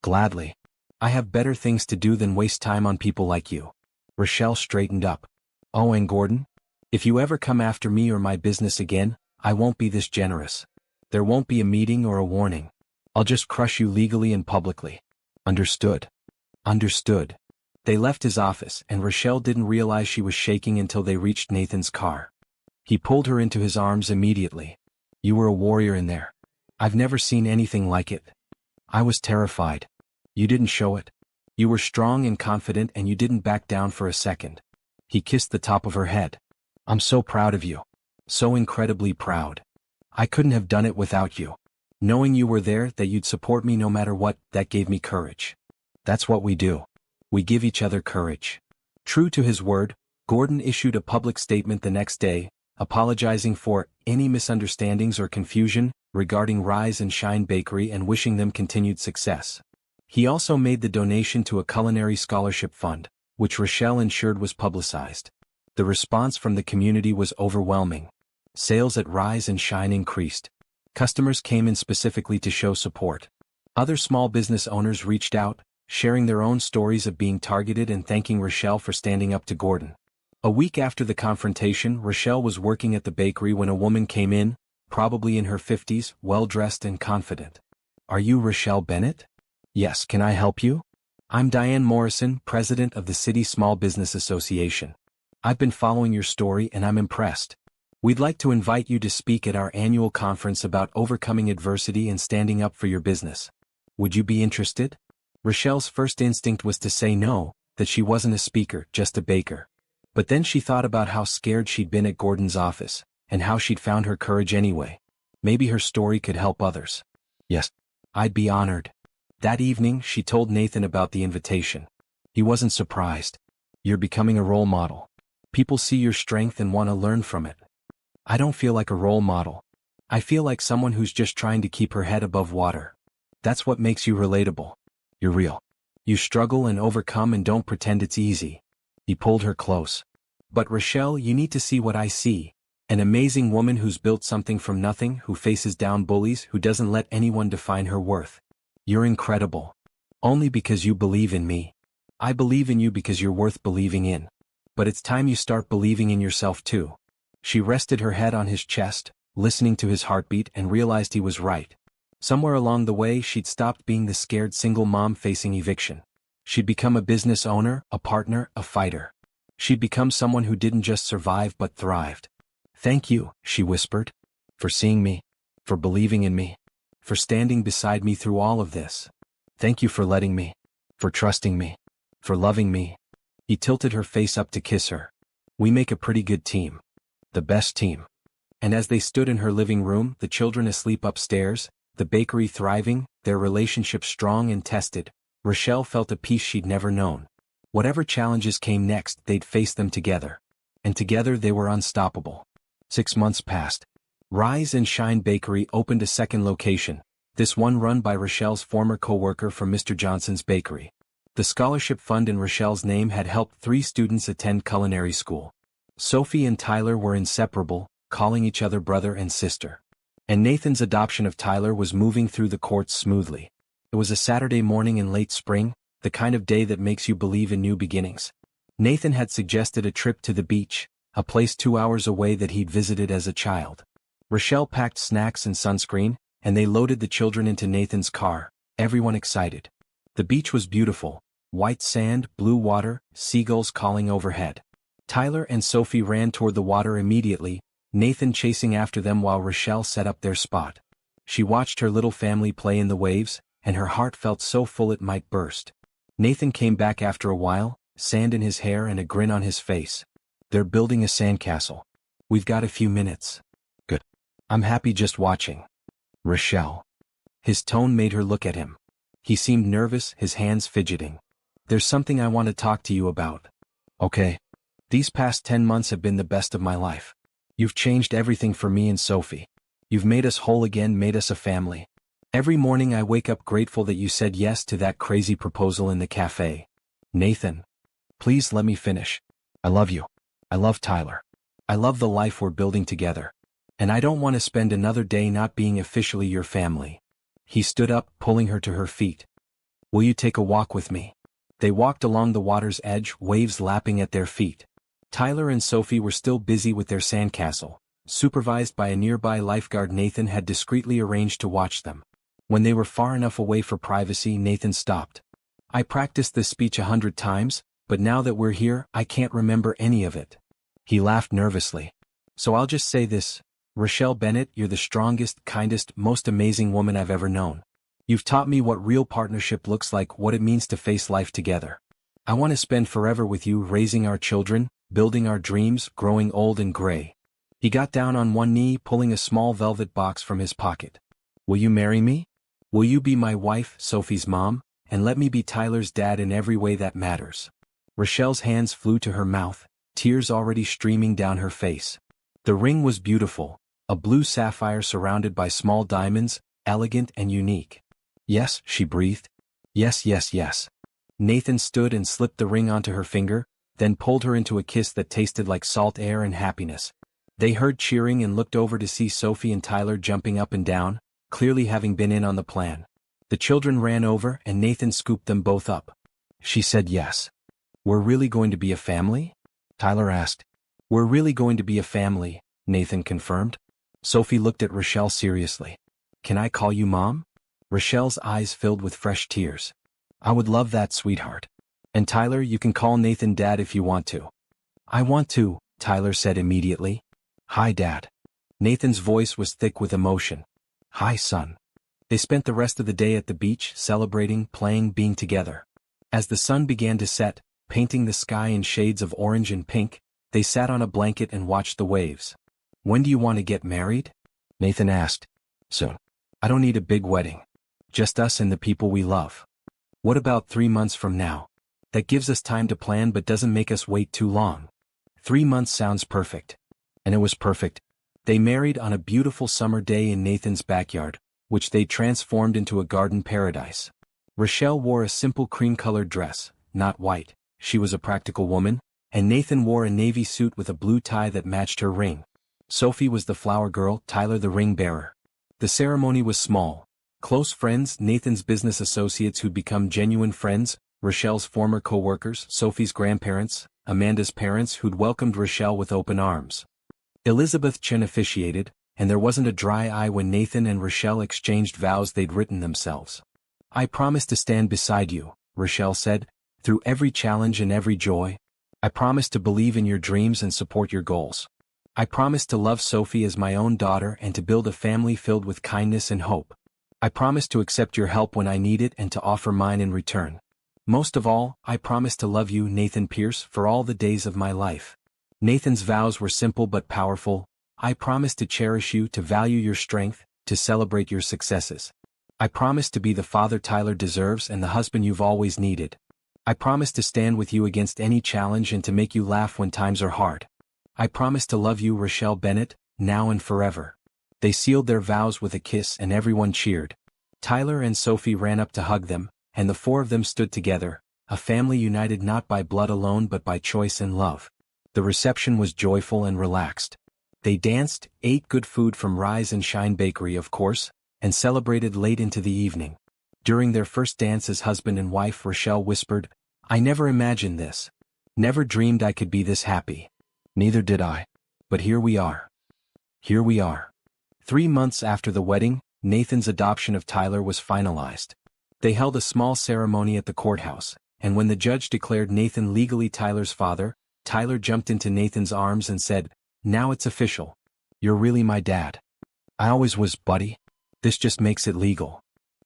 Gladly. I have better things to do than waste time on people like you. Rochelle straightened up. Oh, and Gordon? If you ever come after me or my business again, I won't be this generous. There won't be a meeting or a warning. I'll just crush you legally and publicly. Understood. Understood. They left his office, and Rochelle didn't realize she was shaking until they reached Nathan's car. He pulled her into his arms immediately. You were a warrior in there. I've never seen anything like it. I was terrified. You didn't show it. You were strong and confident and you didn't back down for a second. He kissed the top of her head. I'm so proud of you. So incredibly proud. I couldn't have done it without you. Knowing you were there, that you'd support me no matter what, that gave me courage. That's what we do. We give each other courage. True to his word, Gordon issued a public statement the next day, apologizing for any misunderstandings or confusion regarding Rise and Shine Bakery and wishing them continued success. He also made the donation to a culinary scholarship fund, which Rochelle ensured was publicized. The response from the community was overwhelming. Sales at Rise and Shine increased. Customers came in specifically to show support. Other small business owners reached out, sharing their own stories of being targeted and thanking Rochelle for standing up to Gordon. A week after the confrontation, Rochelle was working at the bakery when a woman came in, probably in her 50s, well-dressed and confident. "Are you Rochelle Bennett?" "Yes, can I help you?" "I'm Diane Morrison, president of the City Small Business Association. I've been following your story and I'm impressed. We'd like to invite you to speak at our annual conference about overcoming adversity and standing up for your business. Would you be interested?" Rochelle's first instinct was to say no, that she wasn't a speaker, just a baker. But then she thought about how scared she'd been at Gordon's office, and how she'd found her courage anyway. Maybe her story could help others. "Yes, I'd be honored." That evening, she told Nathan about the invitation. He wasn't surprised. "You're becoming a role model. People see your strength and want to learn from it." "I don't feel like a role model. I feel like someone who's just trying to keep her head above water. That's what makes you relatable. You're real. You struggle and overcome and don't pretend it's easy." He pulled her close. "But Rochelle, you need to see what I see. An amazing woman who's built something from nothing, who faces down bullies, who doesn't let anyone define her worth. You're incredible. Only because you believe in me. I believe in you because you're worth believing in. But it's time you start believing in yourself too." She rested her head on his chest, listening to his heartbeat, and realized he was right. Somewhere along the way, she'd stopped being the scared single mom facing eviction. She'd become a business owner, a partner, a fighter. She'd become someone who didn't just survive but thrived. "Thank you," she whispered, "for seeing me, for believing in me, for standing beside me through all of this. Thank you for letting me, for trusting me, for loving me." He tilted her face up to kiss her. "We make a pretty good team. The best team." And as they stood in her living room, the children asleep upstairs, the bakery thriving, their relationship strong and tested, Rochelle felt a peace she'd never known. Whatever challenges came next, they'd face them together. And together they were unstoppable. 6 months passed. Rise and Shine Bakery opened a second location, this one run by Rochelle's former co-worker from Mr. Johnson's Bakery. The scholarship fund in Rochelle's name had helped 3 students attend culinary school. Sophie and Tyler were inseparable, calling each other brother and sister. And Nathan's adoption of Tyler was moving through the courts smoothly. It was a Saturday morning in late spring, the kind of day that makes you believe in new beginnings. Nathan had suggested a trip to the beach, a place 2 hours away that he'd visited as a child. Rochelle packed snacks and sunscreen, and they loaded the children into Nathan's car, everyone excited. The beach was beautiful, white sand, blue water, seagulls calling overhead. Tyler and Sophie ran toward the water immediately, Nathan chasing after them while Rochelle set up their spot. She watched her little family play in the waves, and her heart felt so full it might burst. Nathan came back after a while, sand in his hair and a grin on his face. "They're building a sandcastle. We've got a few minutes." "Good. I'm happy just watching." "Rochelle." His tone made her look at him. He seemed nervous, his hands fidgeting. "There's something I want to talk to you about." "Okay. These past 10 months have been the best of my life. You've changed everything for me and Sophie. You've made us whole again, made us a family. Every morning I wake up grateful that you said yes to that crazy proposal in the cafe." "Nathan. Please let me finish. I love you. I love Tyler. I love the life we're building together. And I don't want to spend another day not being officially your family." He stood up, pulling her to her feet. "Will you take a walk with me?" They walked along the water's edge, waves lapping at their feet. Tyler and Sophie were still busy with their sandcastle. Supervised by a nearby lifeguard, Nathan had discreetly arranged to watch them. When they were far enough away for privacy, Nathan stopped. "I practiced this speech 100 times, but now that we're here, I can't remember any of it." He laughed nervously. "So I'll just say this. Rochelle Bennett, you're the strongest, kindest, most amazing woman I've ever known. You've taught me what real partnership looks like, what it means to face life together. I want to spend forever with you, raising our children, building our dreams, growing old and gray." He got down on one knee, pulling a small velvet box from his pocket. "Will you marry me? Will you be my wife, Sophie's mom, and let me be Tyler's dad in every way that matters?" Rochelle's hands flew to her mouth, tears already streaming down her face. The ring was beautiful, a blue sapphire surrounded by small diamonds, elegant and unique. "Yes," she breathed. "Yes, yes, yes." Nathan stood and slipped the ring onto her finger, then pulled her into a kiss that tasted like salt air and happiness. They heard cheering and looked over to see Sophie and Tyler jumping up and down, clearly having been in on the plan. The children ran over and Nathan scooped them both up. She said yes. We're really going to be a family? Tyler asked. We're really going to be a family, Nathan confirmed. Sophie looked at Rochelle seriously. Can I call you Mom? Rochelle's eyes filled with fresh tears. I would love that, sweetheart. And Tyler, you can call Nathan Dad if you want to. I want to, Tyler said immediately. Hi, Dad. Nathan's voice was thick with emotion. Hi, son. They spent the rest of the day at the beach, celebrating, playing, being together. As the sun began to set, painting the sky in shades of orange and pink, they sat on a blanket and watched the waves. When do you want to get married? Nathan asked. Soon. I don't need a big wedding. Just us and the people we love. What about 3 months from now? That gives us time to plan but doesn't make us wait too long. 3 months sounds perfect. And it was perfect. They married on a beautiful summer day in Nathan's backyard, which they transformed into a garden paradise. Rochelle wore a simple cream-colored dress, not white. She was a practical woman, and Nathan wore a navy suit with a blue tie that matched her ring. Sophie was the flower girl, Tyler the ring bearer. The ceremony was small. Close friends, Nathan's business associates who'd become genuine friends, Rochelle's former co-workers, Sophie's grandparents, Amanda's parents who'd welcomed Rochelle with open arms. Elizabeth Chen officiated, and there wasn't a dry eye when Nathan and Rochelle exchanged vows they'd written themselves. I promise to stand beside you, Rochelle said, through every challenge and every joy. I promise to believe in your dreams and support your goals. I promise to love Sophie as my own daughter and to build a family filled with kindness and hope. I promise to accept your help when I need it and to offer mine in return. Most of all, I promise to love you, Nathan Pierce, for all the days of my life. Nathan's vows were simple but powerful. I promise to cherish you, to value your strength, to celebrate your successes. I promise to be the father Tyler deserves and the husband you've always needed. I promise to stand with you against any challenge and to make you laugh when times are hard. I promise to love you, Rochelle Bennett, now and forever. They sealed their vows with a kiss and everyone cheered. Tyler and Sophie ran up to hug them, and the four of them stood together, a family united not by blood alone but by choice and love. The reception was joyful and relaxed. They danced, ate good food from Rise and Shine Bakery of course, and celebrated late into the evening. During their first dance as husband and wife, Rochelle whispered, I never imagined this. Never dreamed I could be this happy. Neither did I. But here we are. Here we are. 3 months after the wedding, Nathan's adoption of Tyler was finalized. They held a small ceremony at the courthouse, and when the judge declared Nathan legally Tyler's father, Tyler jumped into Nathan's arms and said, Now it's official. You're really my dad. I always was, buddy. This just makes it legal.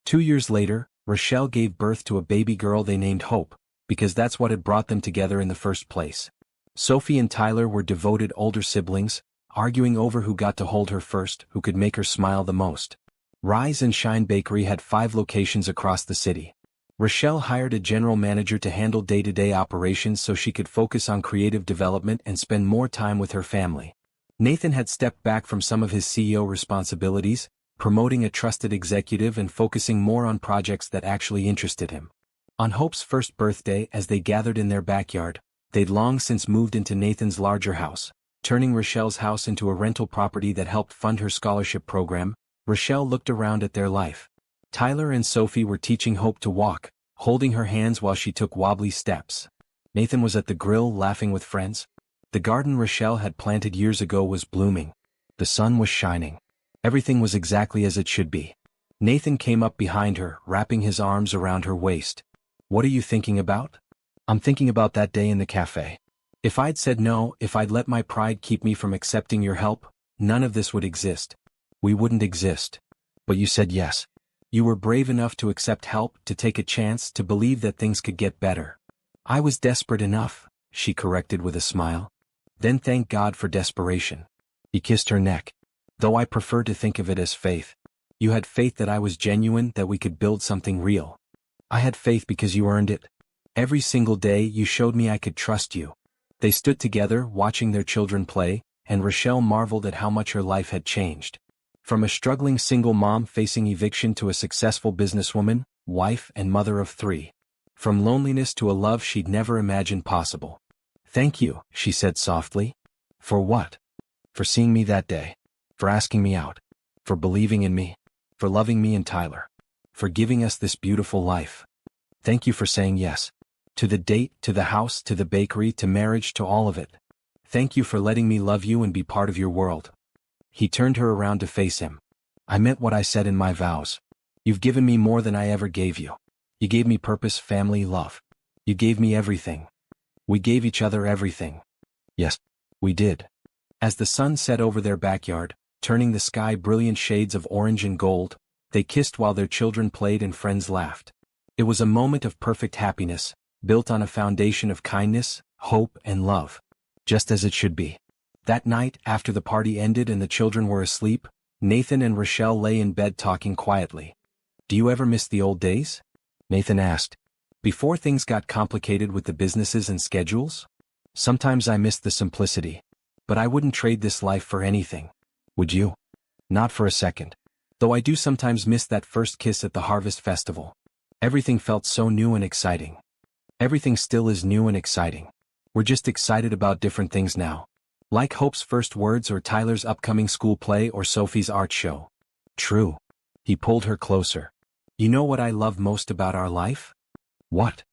2 years later, Rochelle gave birth to a baby girl they named Hope, because that's what had brought them together in the first place. Sophie and Tyler were devoted older siblings, arguing over who got to hold her first, who could make her smile the most. Rise and Shine Bakery had 5 locations across the city. Rochelle hired a general manager to handle day-to-day operations so she could focus on creative development and spend more time with her family. Nathan had stepped back from some of his CEO responsibilities, promoting a trusted executive and focusing more on projects that actually interested him. On Hope's first birthday, as they gathered in their backyard, they'd long since moved into Nathan's larger house, turning Rochelle's house into a rental property that helped fund her scholarship program. Rochelle looked around at their life. Tyler and Sophie were teaching Hope to walk, holding her hands while she took wobbly steps. Nathan was at the grill laughing with friends. The garden Rochelle had planted years ago was blooming. The sun was shining. Everything was exactly as it should be. Nathan came up behind her, wrapping his arms around her waist. What are you thinking about? I'm thinking about that day in the cafe. If I'd said no, if I'd let my pride keep me from accepting your help, none of this would exist. We wouldn't exist. But you said yes. You were brave enough to accept help, to take a chance, to believe that things could get better. I was desperate enough, she corrected with a smile. Then thank God for desperation. He kissed her neck. Though I prefer to think of it as faith. You had faith that I was genuine, that we could build something real. I had faith because you earned it. Every single day you showed me I could trust you. They stood together, watching their children play, and Rochelle marveled at how much her life had changed. From a struggling single mom facing eviction to a successful businesswoman, wife and mother of 3. From loneliness to a love she'd never imagined possible. Thank you, she said softly. For what? For seeing me that day. For asking me out. For believing in me. For loving me and Tyler. for giving us this beautiful life. Thank you for saying yes. To the date, to the house, to the bakery, to marriage, to all of it. Thank you for letting me love you and be part of your world." He turned her around to face him. "I meant what I said in my vows. You've given me more than I ever gave you. You gave me purpose, family, love. You gave me everything. We gave each other everything." "Yes, we did." As the sun set over their backyard, turning the sky brilliant shades of orange and gold, they kissed while their children played and friends laughed. It was a moment of perfect happiness, built on a foundation of kindness, hope, and love. Just as it should be. That night, after the party ended and the children were asleep, Nathan and Rochelle lay in bed talking quietly. "Do you ever miss the old days?" Nathan asked. "Before things got complicated with the businesses and schedules? Sometimes I miss the simplicity. But I wouldn't trade this life for anything. Would you?" "Not for a second. Though I do sometimes miss that first kiss at the Harvest Festival. Everything felt so new and exciting." "Everything still is new and exciting. We're just excited about different things now. Like Hope's first words or Tyler's upcoming school play or Sophie's art show." "True." He pulled her closer. "You know what I love most about our life?" "What?"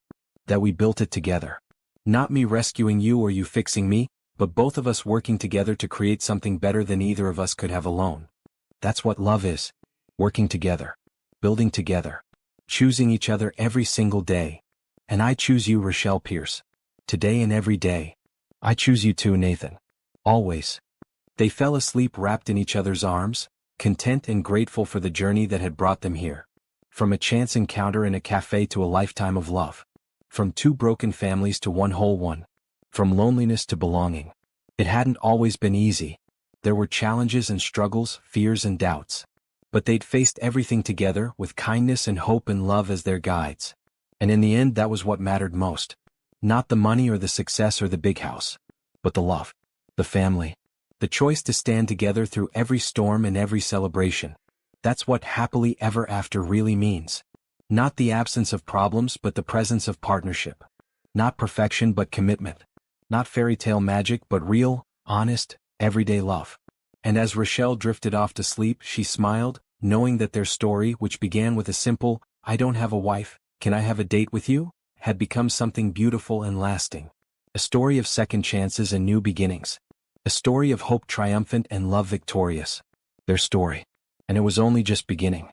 "That we built it together. Not me rescuing you or you fixing me, but both of us working together to create something better than either of us could have alone. That's what love is. Working together. Building together. Choosing each other every single day. And I choose you, Rochelle Pierce. Today and every day. I choose you too, Nathan. Always." They fell asleep wrapped in each other's arms, content and grateful for the journey that had brought them here. From a chance encounter in a cafe to a lifetime of love. From two broken families to one whole one. From loneliness to belonging. It hadn't always been easy. There were challenges and struggles, fears and doubts. But they'd faced everything together with kindness and hope and love as their guides. And in the end that was what mattered most. Not the money or the success or the big house. But the love. The family. The choice to stand together through every storm and every celebration. That's what happily ever after really means. Not the absence of problems but the presence of partnership. Not perfection but commitment. Not fairy tale magic but real, honest, everyday love. And as Rochelle drifted off to sleep, she smiled, knowing that their story, which began with a simple, "I don't have a wife, can I have a date with you?" had become something beautiful and lasting. A story of second chances and new beginnings. A story of hope triumphant and love victorious. Their story. And it was only just beginning.